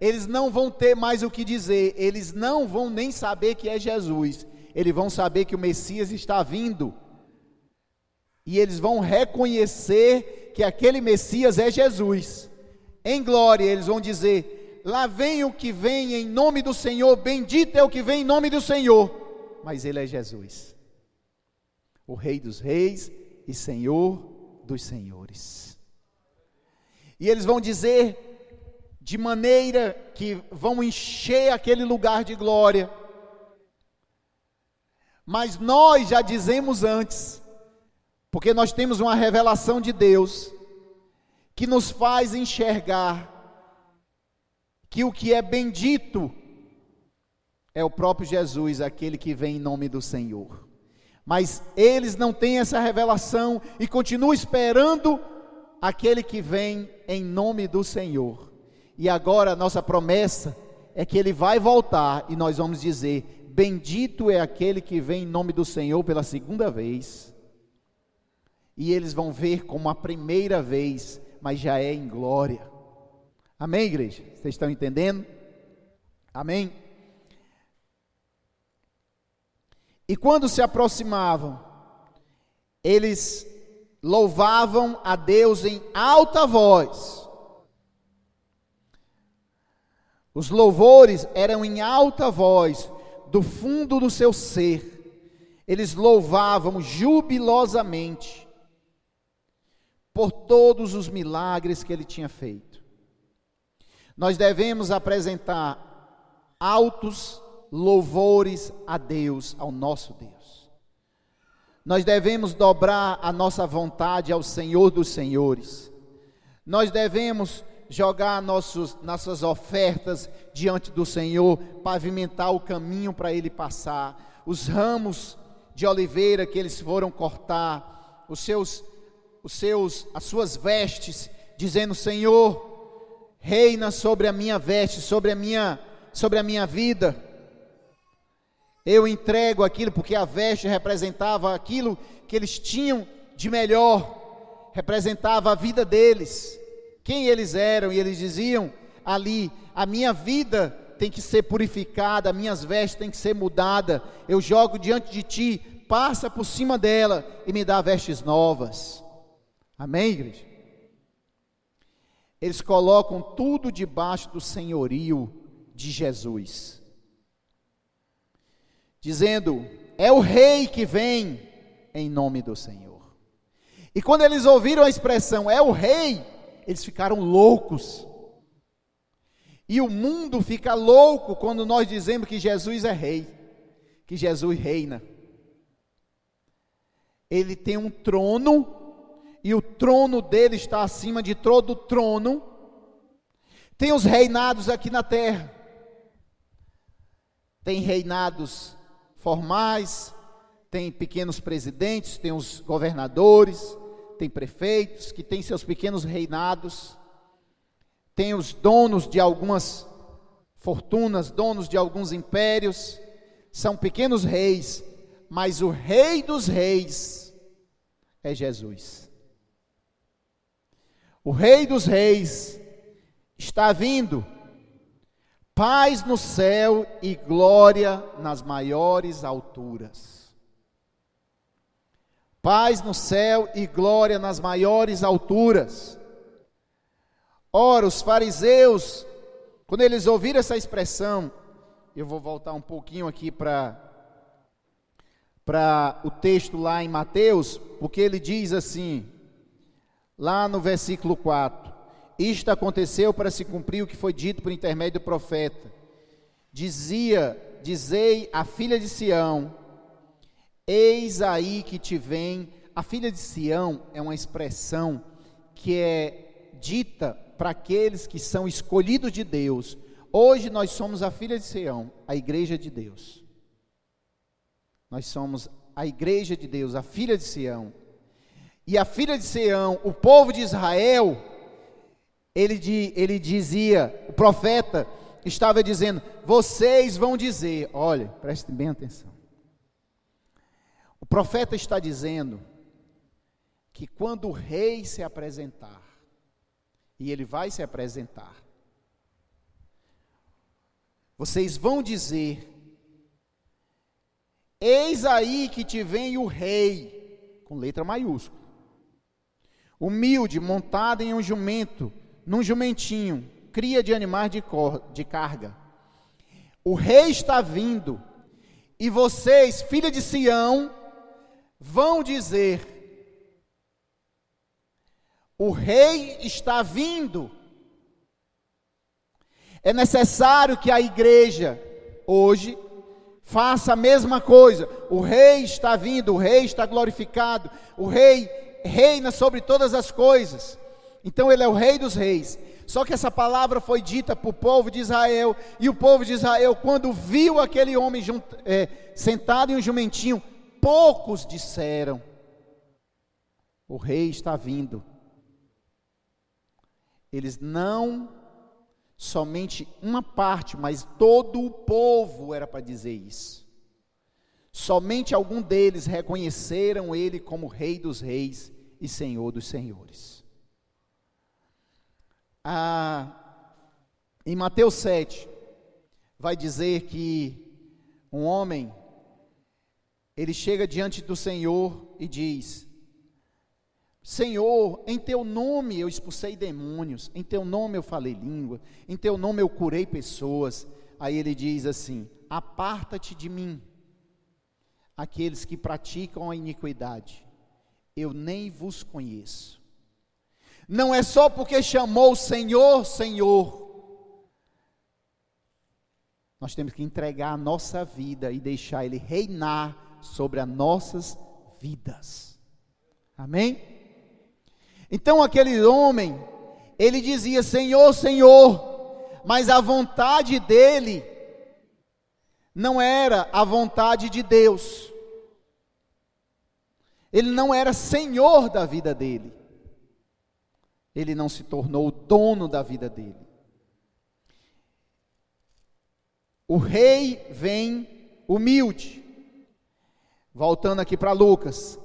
eles não vão ter mais o que dizer. Eles não vão nem saber que é Jesus. Eles vão saber que o Messias está vindo. E eles vão reconhecer que aquele Messias é Jesus. Em glória, eles vão dizer: lá vem o que vem em nome do Senhor, bendito é o que vem em nome do Senhor. Mas Ele é Jesus, o Rei dos reis e Senhor dos senhores. E eles vão dizer de maneira que vão encher aquele lugar de glória. Mas nós já dizemos antes, porque nós temos uma revelação de Deus, que nos faz enxergar que o que é bendito é o próprio Jesus, aquele que vem em nome do Senhor. Mas eles não têm essa revelação e continuam esperando aquele que vem em nome do Senhor. E agora a nossa promessa é que Ele vai voltar e nós vamos dizer: bendito é aquele que vem em nome do Senhor pela segunda vez. E eles vão ver como a primeira vez, mas já é em glória. Amém, igreja? Vocês estão entendendo? Amém? E quando se aproximavam, eles louvavam a Deus em alta voz. Os louvores eram em alta voz, do fundo do seu ser. Eles louvavam jubilosamente por todos os milagres que ele tinha feito. Nós devemos apresentar altos louvores a Deus, ao nosso Deus. Nós devemos dobrar a nossa vontade ao Senhor dos Senhores. Nós devemos jogar nossas ofertas diante do Senhor, pavimentar o caminho para Ele passar. Os ramos de oliveira que eles foram cortar, as suas vestes, dizendo: Senhor, reina sobre a minha veste, sobre a minha vida. Eu entrego aquilo, porque a veste representava aquilo que eles tinham de melhor, representava a vida deles, quem eles eram, e eles diziam ali: a minha vida tem que ser purificada, as minhas vestes têm que ser mudadas, eu jogo diante de ti, passa por cima dela e me dá vestes novas. Amém, igreja? Eles colocam tudo debaixo do senhorio de Jesus, dizendo: é o rei que vem em nome do Senhor. E quando eles ouviram a expressão "é o rei", eles ficaram loucos. E o mundo fica louco quando nós dizemos que Jesus é rei, que Jesus reina. Ele tem um trono, e o trono dele está acima de todo trono. Tem os reinados aqui na terra. Tem reinados formais, tem pequenos presidentes, tem os governadores, tem prefeitos que têm seus pequenos reinados, tem os donos de algumas fortunas, donos de alguns impérios, são pequenos reis, mas o rei dos reis é Jesus. O rei dos reis está vindo. Paz no céu e glória nas maiores alturas. Paz no céu e glória nas maiores alturas. Ora, os fariseus, quando eles ouviram essa expressão, eu vou voltar um pouquinho aqui para o texto lá em Mateus, porque ele diz assim, lá no versículo 4: isto aconteceu para se cumprir o que foi dito por intermédio do profeta. Dizei à filha de Sião: eis aí que te vem. A filha de Sião é uma expressão que é dita para aqueles que são escolhidos de Deus. Hoje nós somos a filha de Sião, a igreja de Deus. Nós somos a igreja de Deus, a filha de Sião. E a filha de Sião, o povo de Israel, ele dizia, o profeta estava dizendo: vocês vão dizer, olha, prestem bem atenção. O profeta está dizendo que quando o rei se apresentar, e ele vai se apresentar, vocês vão dizer: eis aí que te vem o rei, com letra maiúscula, humilde, montado em um jumento, num jumentinho, cria de animais de carga. O rei está vindo, e vocês, filha de Sião, vão dizer: o rei está vindo. É necessário que a igreja hoje faça a mesma coisa. O rei está vindo, o rei está glorificado, o rei reina sobre todas as coisas. Então ele é o rei dos reis. Só que essa palavra foi dita para o povo de Israel, e o povo de Israel, quando viu aquele homem sentado em um jumentinho, poucos disseram: o rei está vindo. Eles não, somente uma parte, mas todo o povo era para dizer isso. Somente algum deles reconheceram ele como rei dos reis e senhor dos senhores. Em Mateus 7, vai dizer que um homem, ele chega diante do Senhor e diz: Senhor, em teu nome eu expulsei demônios, em teu nome eu falei língua, em teu nome eu curei pessoas. Aí ele diz assim: aparta-te de mim, aqueles que praticam a iniquidade, eu nem vos conheço. Não é só porque chamou o Senhor, Senhor. Nós temos que entregar a nossa vida e deixar Ele reinar sobre as nossas vidas. Amém? Então aquele homem, ele dizia: Senhor, Senhor, mas a vontade dele não era a vontade de Deus. Ele não era senhor da vida dele. Ele não se tornou o dono da vida dele. O rei vem humilde. Voltando aqui para Lucas.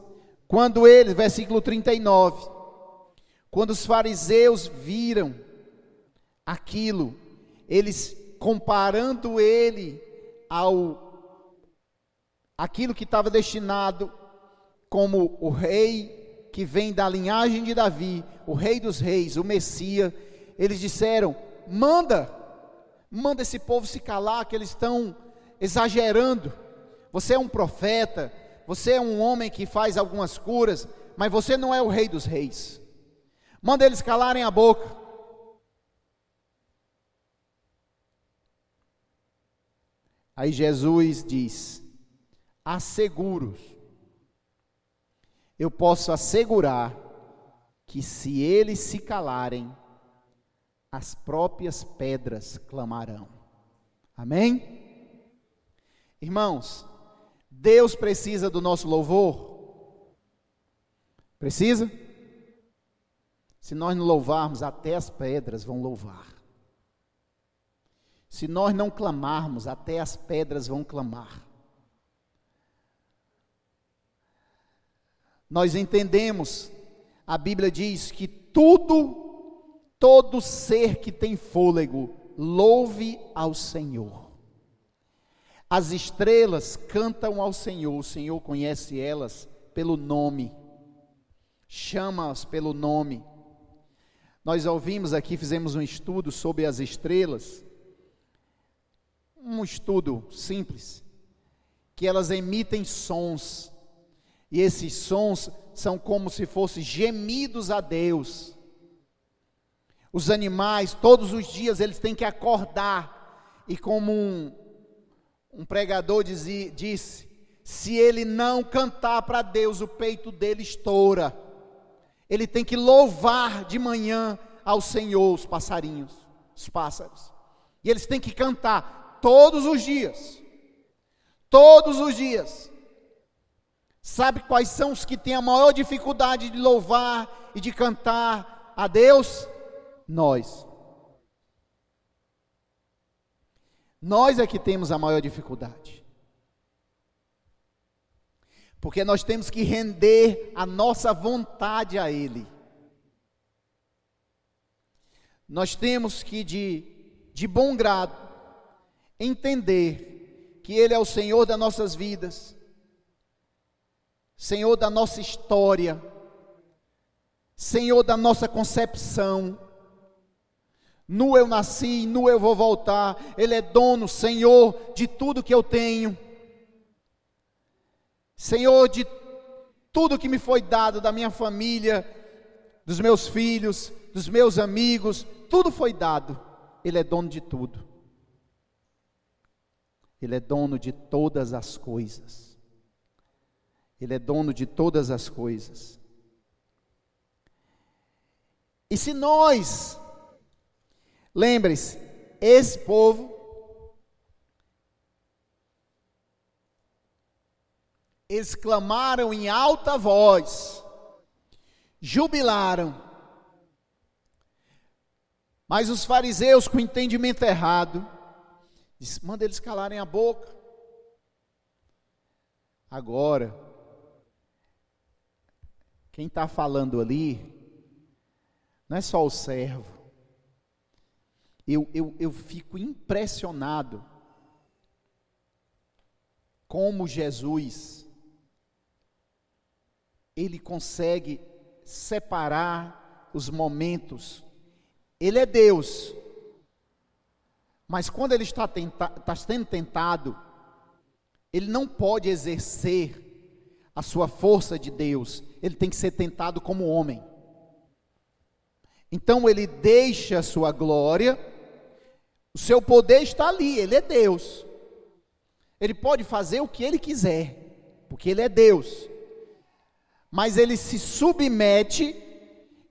Quando ele, versículo 39, quando os fariseus viram aquilo, eles comparando ele aquilo que estava destinado como o rei que vem da linhagem de Davi, o rei dos reis, o Messias, eles disseram: manda esse povo se calar, que eles estão exagerando. Você é um profeta, você é um homem que faz algumas curas, mas você não é o rei dos reis. Manda eles calarem a boca. Aí Jesus diz: asseguro-os, eu posso assegurar que se eles se calarem, as próprias pedras clamarão. Amém? Irmãos, Deus precisa do nosso louvor? Precisa? Se nós não louvarmos, até as pedras vão louvar. Se nós não clamarmos, até as pedras vão clamar. Nós entendemos, a Bíblia diz que todo ser que tem fôlego, louve ao Senhor. As estrelas cantam ao Senhor, o Senhor conhece elas pelo nome, chama-as pelo nome. Nós ouvimos aqui, fizemos um estudo sobre as estrelas, um estudo simples, que elas emitem sons, e esses sons são como se fossem gemidos a Deus. Os animais, todos os dias, eles têm que acordar, e como um pregador disse, se ele não cantar para Deus, o peito dele estoura. Ele tem que louvar de manhã ao Senhor, os passarinhos, os pássaros, e eles têm que cantar todos os dias, todos os dias. Sabe quais são os que têm a maior dificuldade de louvar e de cantar a Deus? Nós é que temos a maior dificuldade, porque nós temos que render a nossa vontade a Ele. Nós temos que de bom grado entender que Ele é o Senhor das nossas vidas, Senhor da nossa história, Senhor da nossa concepção. Nu eu nasci, nu eu vou voltar. Ele é dono, Senhor de tudo que eu tenho, Senhor de tudo que me foi dado, da minha família, dos meus filhos, dos meus amigos, tudo foi dado. Ele é dono de tudo. Ele é dono de todas as coisas. Ele é dono de todas as coisas. E se nós, lembre-se, esse povo, eles clamaram em alta voz, jubilaram, mas os fariseus, com entendimento errado, disse: manda eles calarem a boca. Agora, quem está falando ali não é só o servo. eu fico impressionado como Jesus, ele consegue separar os momentos. Ele é Deus, mas quando ele está sendo tentado, ele não pode exercer a sua força de Deus, ele tem que ser tentado como homem. Então ele deixa a sua glória, o seu poder está ali, ele é Deus. Ele pode fazer o que ele quiser, porque ele é Deus. Mas ele se submete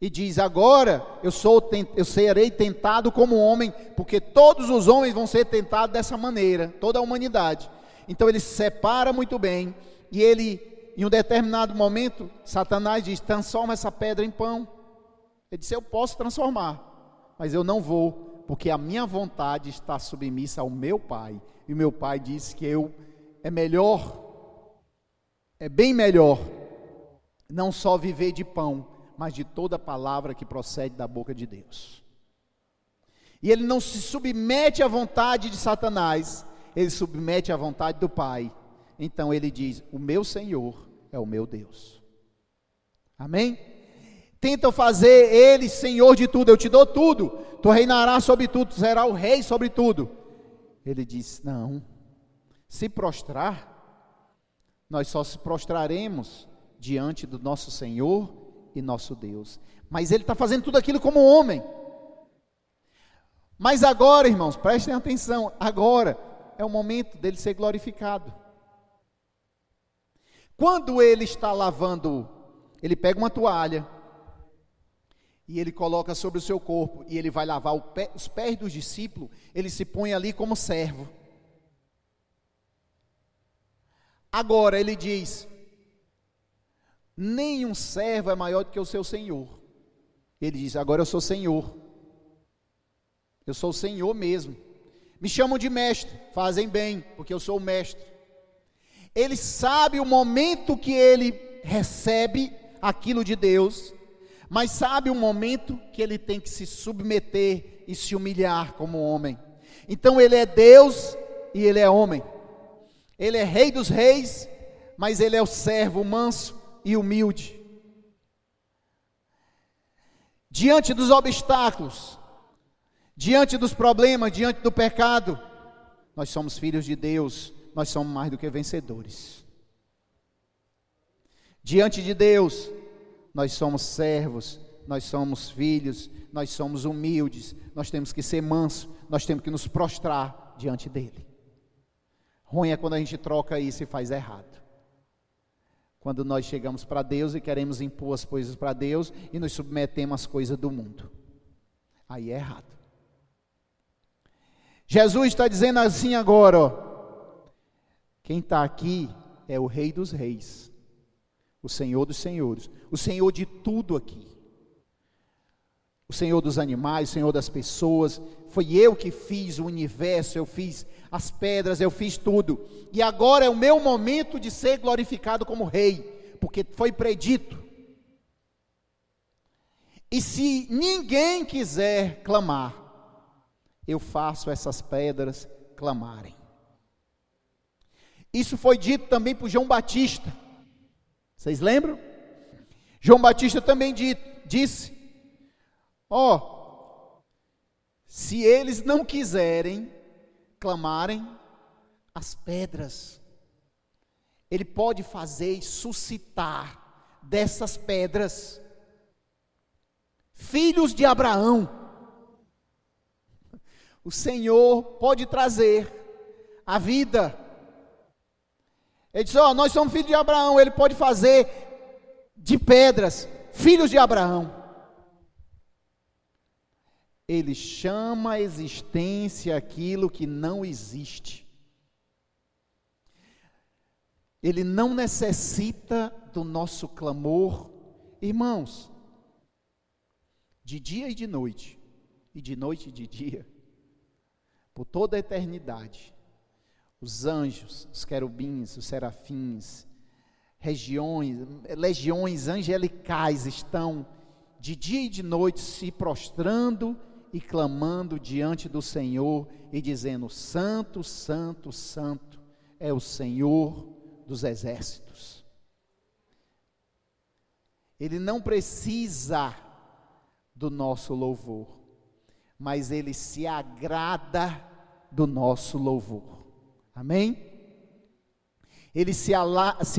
e diz: agora eu serei tentado como homem, porque todos os homens vão ser tentados dessa maneira, toda a humanidade. Então ele se separa muito bem, e ele, em um determinado momento, Satanás diz: transforma essa pedra em pão. Ele disse: eu posso transformar, mas eu não vou, porque a minha vontade está submissa ao meu Pai, e o meu Pai disse que é bem melhor, não só viver de pão, mas de toda palavra que procede da boca de Deus. E ele não se submete à vontade de Satanás, ele submete à vontade do Pai. Então ele diz: o meu Senhor é o meu Deus. Amém? Tentam fazer ele Senhor de tudo. Eu te dou tudo, tu reinarás sobre tudo, tu serás o rei sobre tudo. Ele diz: não, se prostrar, nós só se prostraremos diante do nosso Senhor e nosso Deus. Mas ele está fazendo tudo aquilo como homem. Mas agora, irmãos, prestem atenção, agora é o momento dele ser glorificado. Quando ele está lavando, ele pega uma toalha e ele coloca sobre o seu corpo, e ele vai lavar os pés dos discípulos, ele se põe ali como servo. Agora ele diz: nenhum servo é maior do que o seu senhor. Ele diz: agora eu sou senhor, eu sou o senhor mesmo. Me chamam de mestre, fazem bem, porque eu sou o mestre. Ele sabe o momento que ele recebe aquilo de Deus, mas sabe o momento que ele tem que se submeter e se humilhar como homem. Então ele é Deus e ele é homem. Ele é rei dos reis, mas ele é o servo manso e humilde. Diante dos obstáculos, diante dos problemas, diante do pecado, nós somos filhos de Deus, nós somos mais do que vencedores. Diante de Deus, nós somos servos, nós somos filhos, nós somos humildes, nós temos que ser mansos, nós temos que nos prostrar diante dele. Ruim é quando a gente troca isso e faz errado. Quando nós chegamos para Deus e queremos impor as coisas para Deus e nos submetemos às coisas do mundo, aí é errado. Jesus está dizendo assim agora, ó, quem está aqui é o Rei dos Reis, o Senhor dos Senhores, o Senhor de tudo aqui, o Senhor dos animais, o Senhor das pessoas. Foi eu que fiz o universo, eu fiz as pedras, eu fiz tudo, e agora é o meu momento de ser glorificado como rei, porque foi predito. E se ninguém quiser clamar, eu faço essas pedras clamarem. Isso foi dito também por João Batista. Vocês lembram? João Batista também disse: se eles não quiserem clamarem, as pedras, ele pode fazer e suscitar dessas pedras filhos de Abraão. O Senhor pode trazer a vida. Ele disse: nós somos filhos de Abraão. Ele pode fazer de pedras filhos de Abraão. Ele chama à existência aquilo que não existe. Ele não necessita do nosso clamor, irmãos, de dia e de noite e de dia, por toda a eternidade. Os anjos, os querubins, os serafins, legiões angelicais estão de dia e de noite se prostrando e clamando diante do Senhor e dizendo: Santo, Santo, Santo é o Senhor dos exércitos. Ele não precisa do nosso louvor, mas Ele se agrada do nosso louvor. Amém? Ele se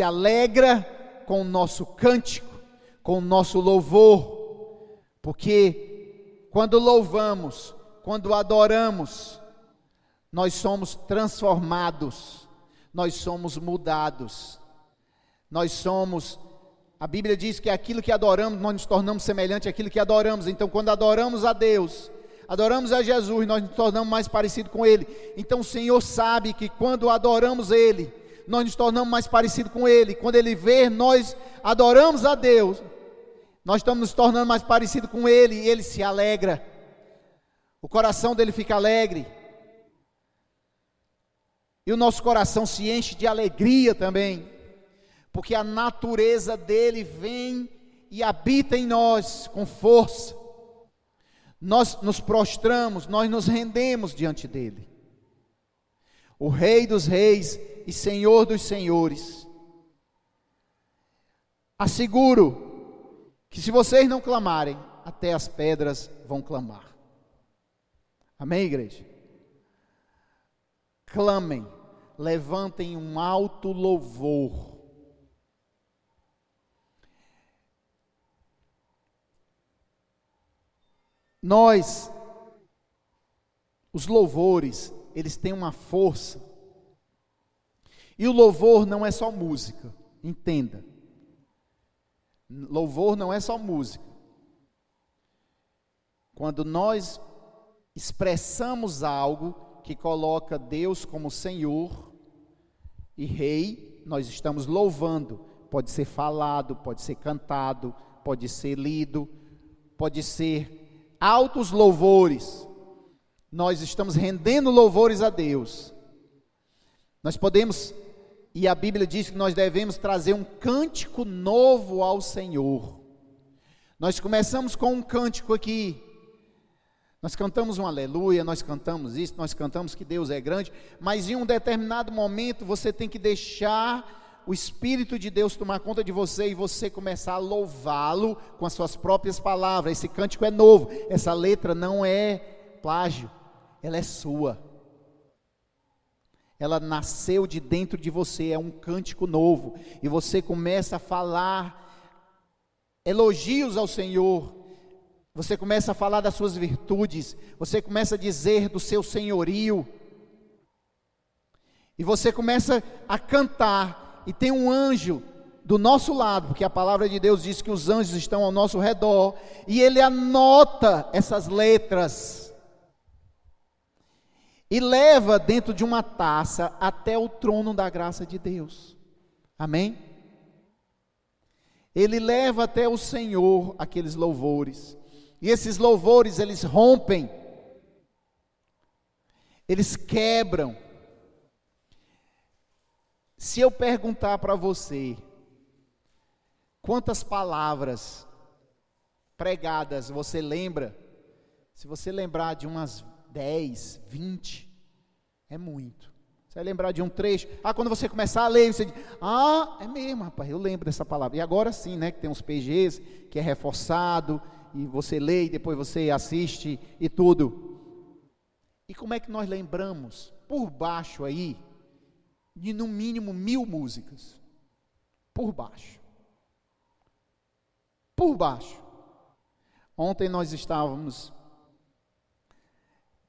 alegra com o nosso cântico, com o nosso louvor, porque quando louvamos, quando adoramos, nós somos transformados, nós somos mudados, a Bíblia diz que aquilo que adoramos, nós nos tornamos semelhante àquilo que adoramos. Então, quando adoramos a Deus, adoramos a Jesus, nós nos tornamos mais parecidos com Ele. Então, o Senhor sabe que quando adoramos Ele, nós nos tornamos mais parecidos com Ele. Quando Ele vê nós adoramos a Deus, nós estamos nos tornando mais parecidos com Ele, e Ele se alegra. O coração dele fica alegre. E o nosso coração se enche de alegria também, porque a natureza dele vem e habita em nós com força. Nós nos prostramos, nós nos rendemos diante dele. O Rei dos Reis e Senhor dos Senhores. Asseguro que se vocês não clamarem, até as pedras vão clamar. Amém, igreja? Clamem, levantem um alto louvor. Os louvores, eles têm uma força. E o louvor não é só música, entenda. Louvor não é só música. Quando nós expressamos algo que coloca Deus como Senhor e Rei, nós estamos louvando. Pode ser falado, pode ser cantado, pode ser lido, pode ser altos louvores. Nós estamos rendendo louvores a Deus. Nós podemos, e a Bíblia diz que nós devemos trazer um cântico novo ao Senhor. Nós começamos com um cântico aqui. Nós cantamos um aleluia, nós cantamos isso, nós cantamos que Deus é grande, mas em um determinado momento você tem que deixar o Espírito de Deus tomar conta de você e você começar a louvá-lo com as suas próprias palavras. Esse cântico é novo, essa letra não é plágio, ela é sua. Ela nasceu de dentro de você, é um cântico novo, e você começa a falar elogios ao Senhor, você começa a falar das suas virtudes, você começa a dizer do seu senhorio, e você começa a cantar, e tem um anjo do nosso lado, porque a palavra de Deus diz que os anjos estão ao nosso redor, e ele anota essas letras, e leva dentro de uma taça até o trono da graça de Deus. Amém? Ele leva até o Senhor aqueles louvores, e esses louvores eles rompem, eles quebram. Se eu perguntar para você, quantas palavras pregadas você lembra? Se você lembrar de umas 10, 20, é muito. Você vai lembrar de um trecho. Quando você começar a ler, você diz: é mesmo, rapaz, eu lembro dessa palavra. E agora sim, né, que tem uns PGs, que é reforçado, e você lê, e depois você assiste, e tudo. E como é que nós lembramos? Por baixo aí, de no mínimo 1000 músicas. Por baixo. Por baixo. Ontem nós estávamos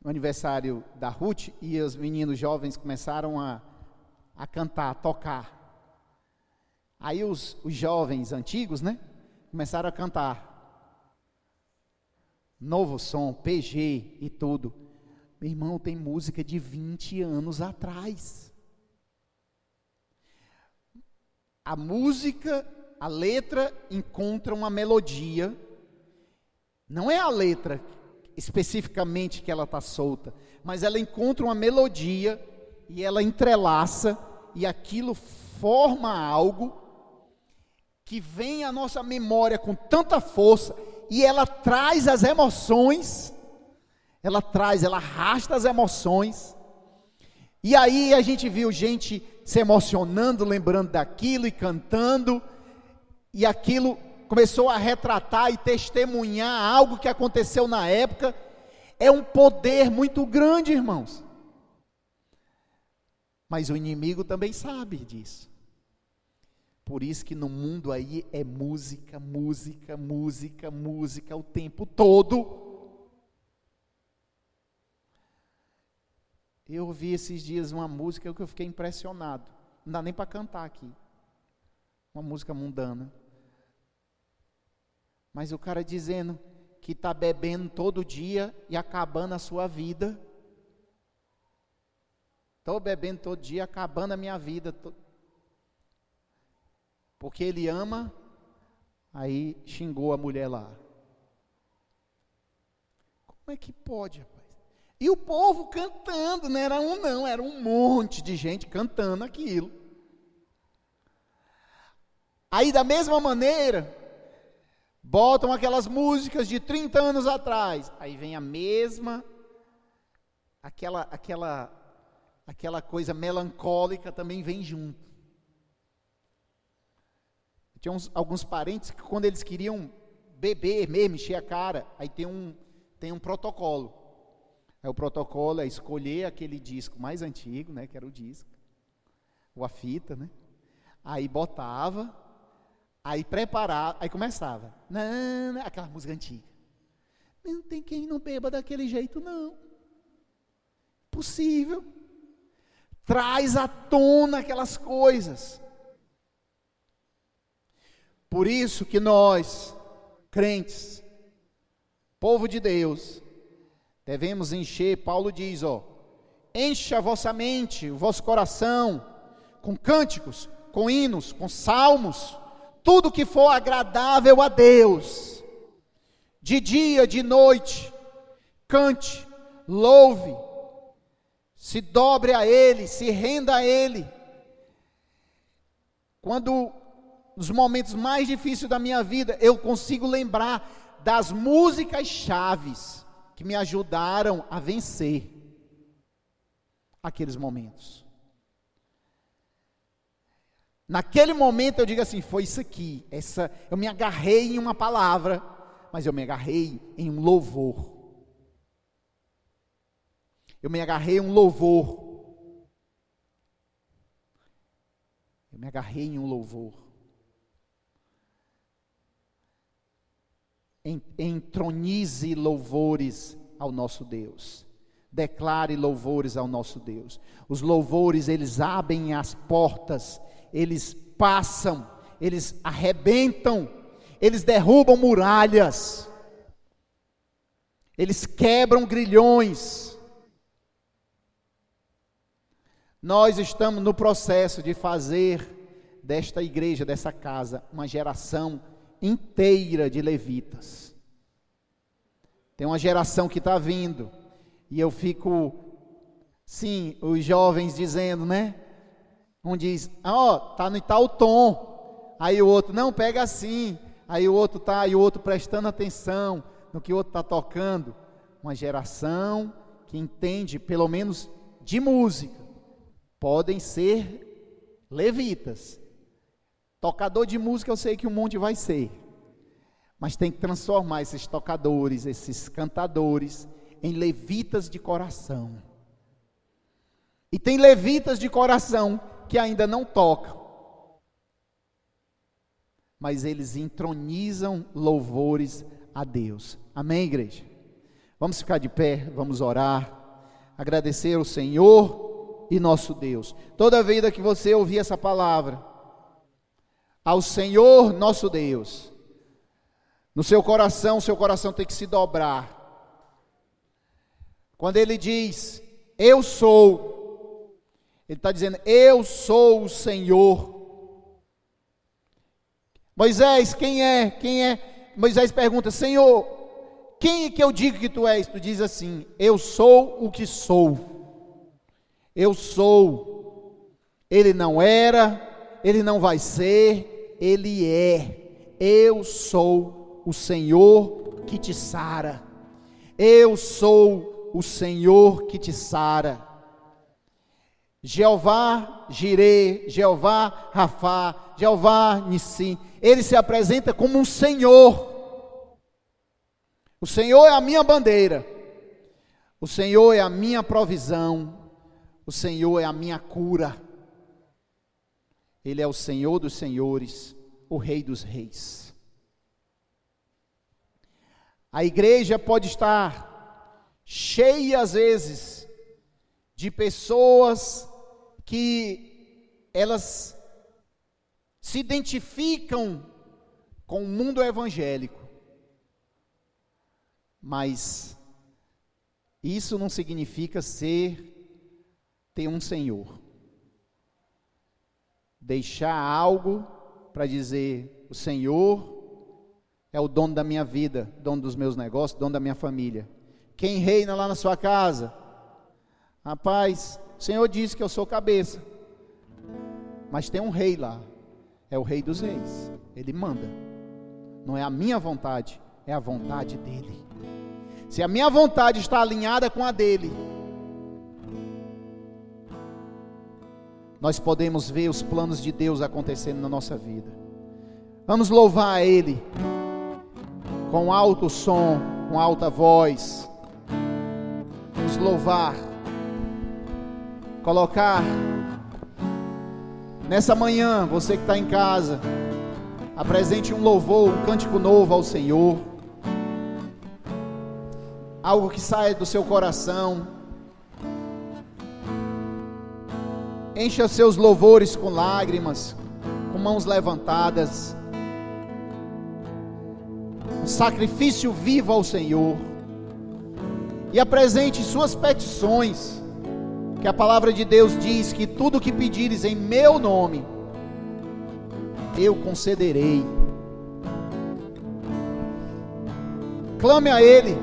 no aniversário da Ruth, e os meninos jovens começaram a cantar, a tocar. Aí os jovens antigos, né, começaram a cantar. Novo som, PG e tudo. Meu irmão, tem música de 20 anos atrás. A música, a letra encontra uma melodia. Não é a letra especificamente que ela está solta, mas ela encontra uma melodia e ela entrelaça, e aquilo forma algo que vem à nossa memória com tanta força, e ela traz as emoções ela traz, ela arrasta as emoções. E aí a gente viu gente se emocionando, lembrando daquilo e cantando, e aquilo começou a retratar e testemunhar algo que aconteceu na época. É um poder muito grande, irmãos. Mas o inimigo também sabe disso. Por isso que no mundo aí é música, música, música, música o tempo todo. Eu ouvi esses dias uma música que eu fiquei impressionado. Não dá nem para cantar aqui. Uma música mundana. Mas o cara dizendo que está bebendo todo dia e acabando a sua vida. Estou bebendo todo dia, acabando a minha vida. Porque ele ama, aí xingou a mulher lá. Como é que pode, rapaz? E o povo cantando, não era um não, era um monte de gente cantando aquilo. Aí da mesma maneira, botam aquelas músicas de 30 anos atrás, aí vem a mesma, aquela coisa melancólica também vem junto. Tinha alguns parentes que quando eles queriam beber mesmo, encher a cara, aí tem um protocolo. Aí o protocolo é escolher aquele disco mais antigo, né, que era o disco, ou a fita, né? Aí botava, aí preparava, aí começava, não, aquela música antiga. Não tem quem não beba daquele jeito, não. Possível. Traz à tona aquelas coisas. Por isso que nós, crentes, povo de Deus, devemos encher, Paulo diz, encha a vossa mente, o vosso coração, com cânticos, com hinos, com salmos, tudo que for agradável a Deus, de dia, de noite, cante, louve, se dobre a Ele, se renda a Ele. Quando nos momentos mais difíceis da minha vida, eu consigo lembrar das músicas chaves que me ajudaram a vencer aqueles momentos. Naquele momento eu digo assim, foi isso aqui, eu me agarrei em uma palavra, mas eu me agarrei em um louvor. Eu me agarrei em um louvor. Eu me agarrei em um louvor. Entronize louvores ao nosso Deus. Declare louvores ao nosso Deus. Os louvores, eles abrem as portas, eles passam, eles arrebentam, eles derrubam muralhas, eles quebram grilhões. Nós estamos no processo de fazer desta igreja, dessa casa, uma geração inteira de levitas. Tem uma geração que está vindo, e eu fico, sim, os jovens dizendo, né? Um diz, tá no tal tom, aí o outro, não, pega assim, aí o outro e o outro prestando atenção no que o outro está tocando. Uma geração que entende, pelo menos de música, podem ser levitas. Tocador de música eu sei que um monte vai ser, mas tem que transformar esses tocadores, esses cantadores, em levitas de coração. E tem levitas de coração que ainda não tocam, mas eles entronizam louvores a Deus. Amém, igreja? Vamos ficar de pé, vamos orar, agradecer ao Senhor e nosso Deus. Toda vida que você ouvir essa palavra, ao Senhor nosso Deus, no seu coração tem que se dobrar. Quando ele diz, eu sou, ele está dizendo, eu sou o Senhor. Moisés, quem é? Quem é? Moisés pergunta, Senhor, quem é que eu digo que tu és? Tu diz assim, eu sou o que sou. Eu sou. Ele não era, ele não vai ser, ele é. Eu sou o Senhor que te sara. Eu sou o Senhor que te sara. Jeová Jireh, Jeová Rafá, Jeová Nissim. Ele se apresenta como um Senhor. O Senhor é a minha bandeira. O Senhor é a minha provisão. O Senhor é a minha cura. Ele é o Senhor dos senhores, o Rei dos reis. A igreja pode estar cheia às vezes de pessoas que elas se identificam com o mundo evangélico, mas isso não significa ter um Senhor. Deixar algo para dizer: o Senhor é o dono da minha vida, dono dos meus negócios, dono da minha família. Quem reina lá na sua casa? Rapaz, o Senhor disse que eu sou cabeça, mas tem um rei lá, é o Rei dos reis. Ele manda. Não é a minha vontade, é a vontade dele. Se a minha vontade está alinhada com a dele, nós podemos ver os planos de Deus acontecendo na nossa vida. Vamos louvar a Ele com alto som, com alta voz. Vamos louvar, colocar nessa manhã, você que está em casa, apresente um louvor, um cântico novo ao Senhor, algo que saia do seu coração. Encha seus louvores com lágrimas, com mãos levantadas, um sacrifício vivo ao Senhor, e apresente suas petições, que a palavra de Deus diz que tudo o que pedires em meu nome, eu concederei. Clame a Ele,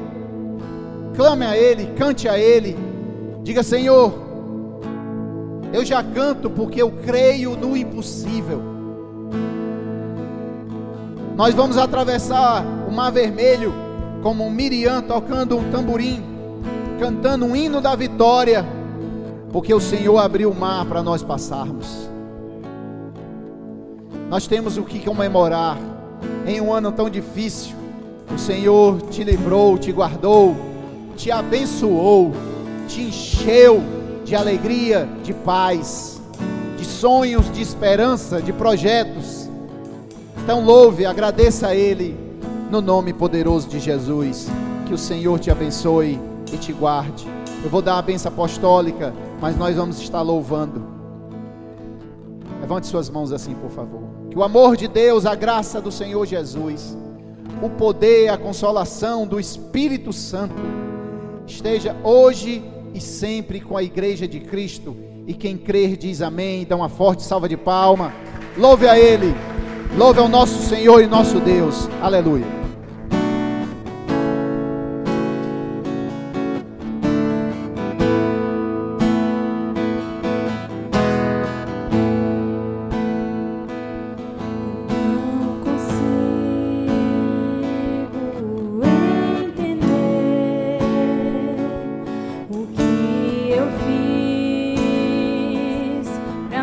cante a Ele, diga: Senhor, eu já canto porque eu creio no impossível. Nós vamos atravessar o Mar Vermelho como Miriam, tocando um tamborim, cantando um hino da vitória, porque o Senhor abriu o mar para nós passarmos. Nós temos o que comemorar em um ano tão difícil. O Senhor te livrou, te guardou, te abençoou, te encheu de alegria, de paz, de sonhos, de esperança, de projetos. Então louve, agradeça a Ele, no nome poderoso de Jesus. Que o Senhor te abençoe e te guarde. Eu vou dar a bênção apostólica, mas nós vamos estar louvando. Levante suas mãos assim, por favor. Que o amor de Deus, a graça do Senhor Jesus, o poder, a consolação do Espírito Santo esteja hoje e sempre com a igreja de Cristo. E quem crer diz amém. Dá uma forte salva de palma. Louve a Ele, louve ao nosso Senhor e nosso Deus. Aleluia.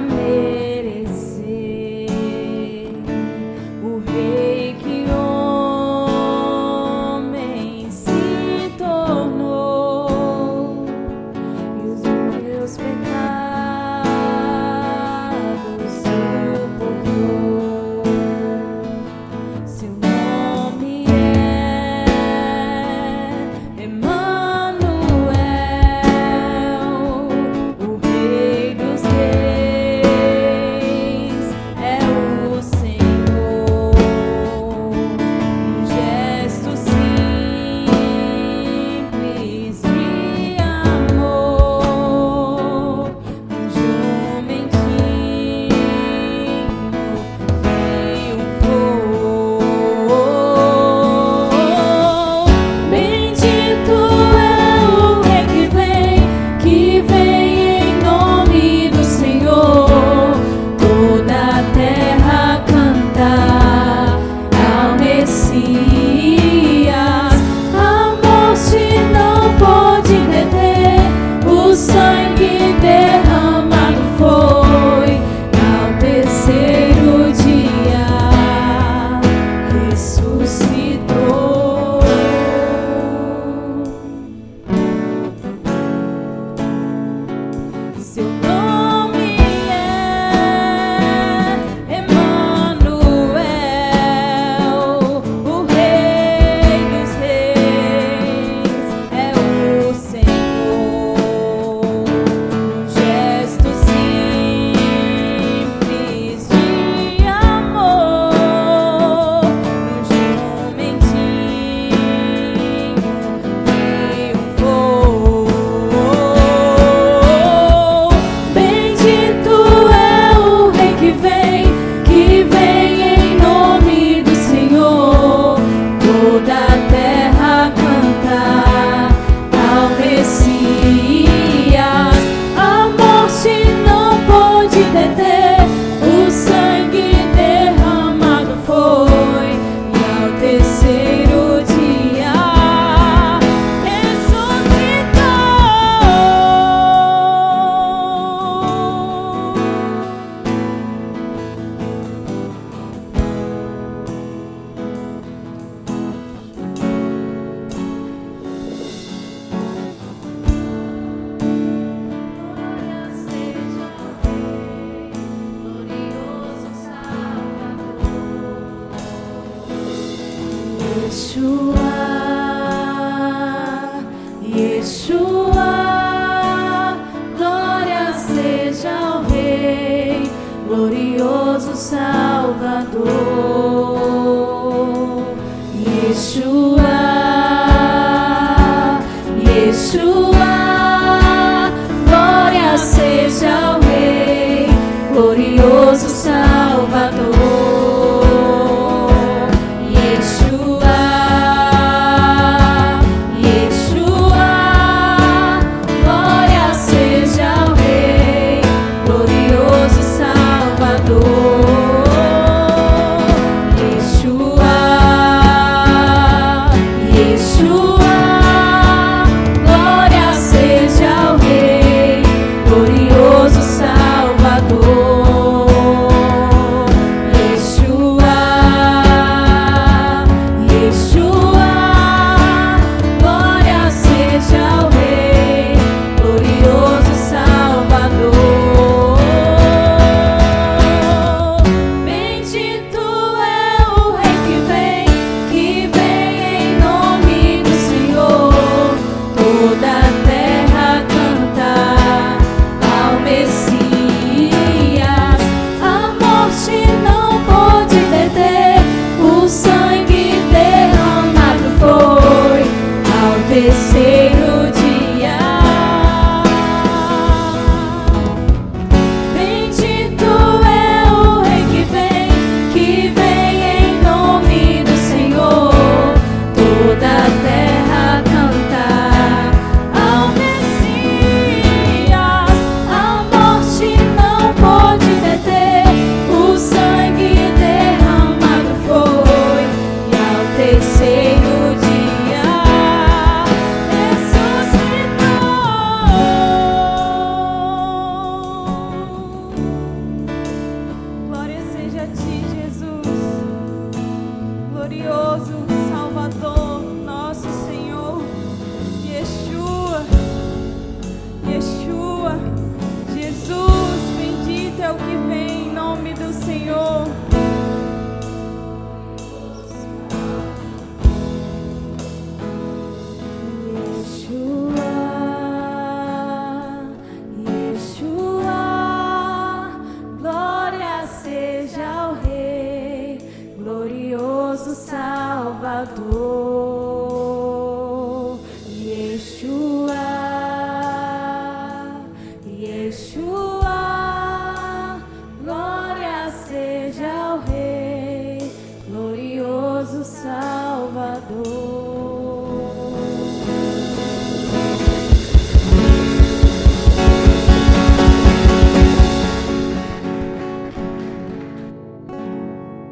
Merecer, o Rei que honra. Yeshua, glória seja ao Rei, glorioso Salvador. Yeshua, Yeshua, glória seja ao Rei, glorioso Salvador. Terceiro dia, bendito é o Rei que vem em nome do Senhor. Toda a terra canta ao Messias. A morte não pôde deter, o sangue derramado foi, e ao terceiro dia glorioso Salvador, nosso Senhor. Yeshua, Yeshua, Jesus, bendito é o que vem em nome do Senhor. Yeshua, Yeshua, glória seja ao Rei, glorioso Salvador. Yeshua, Yeshua.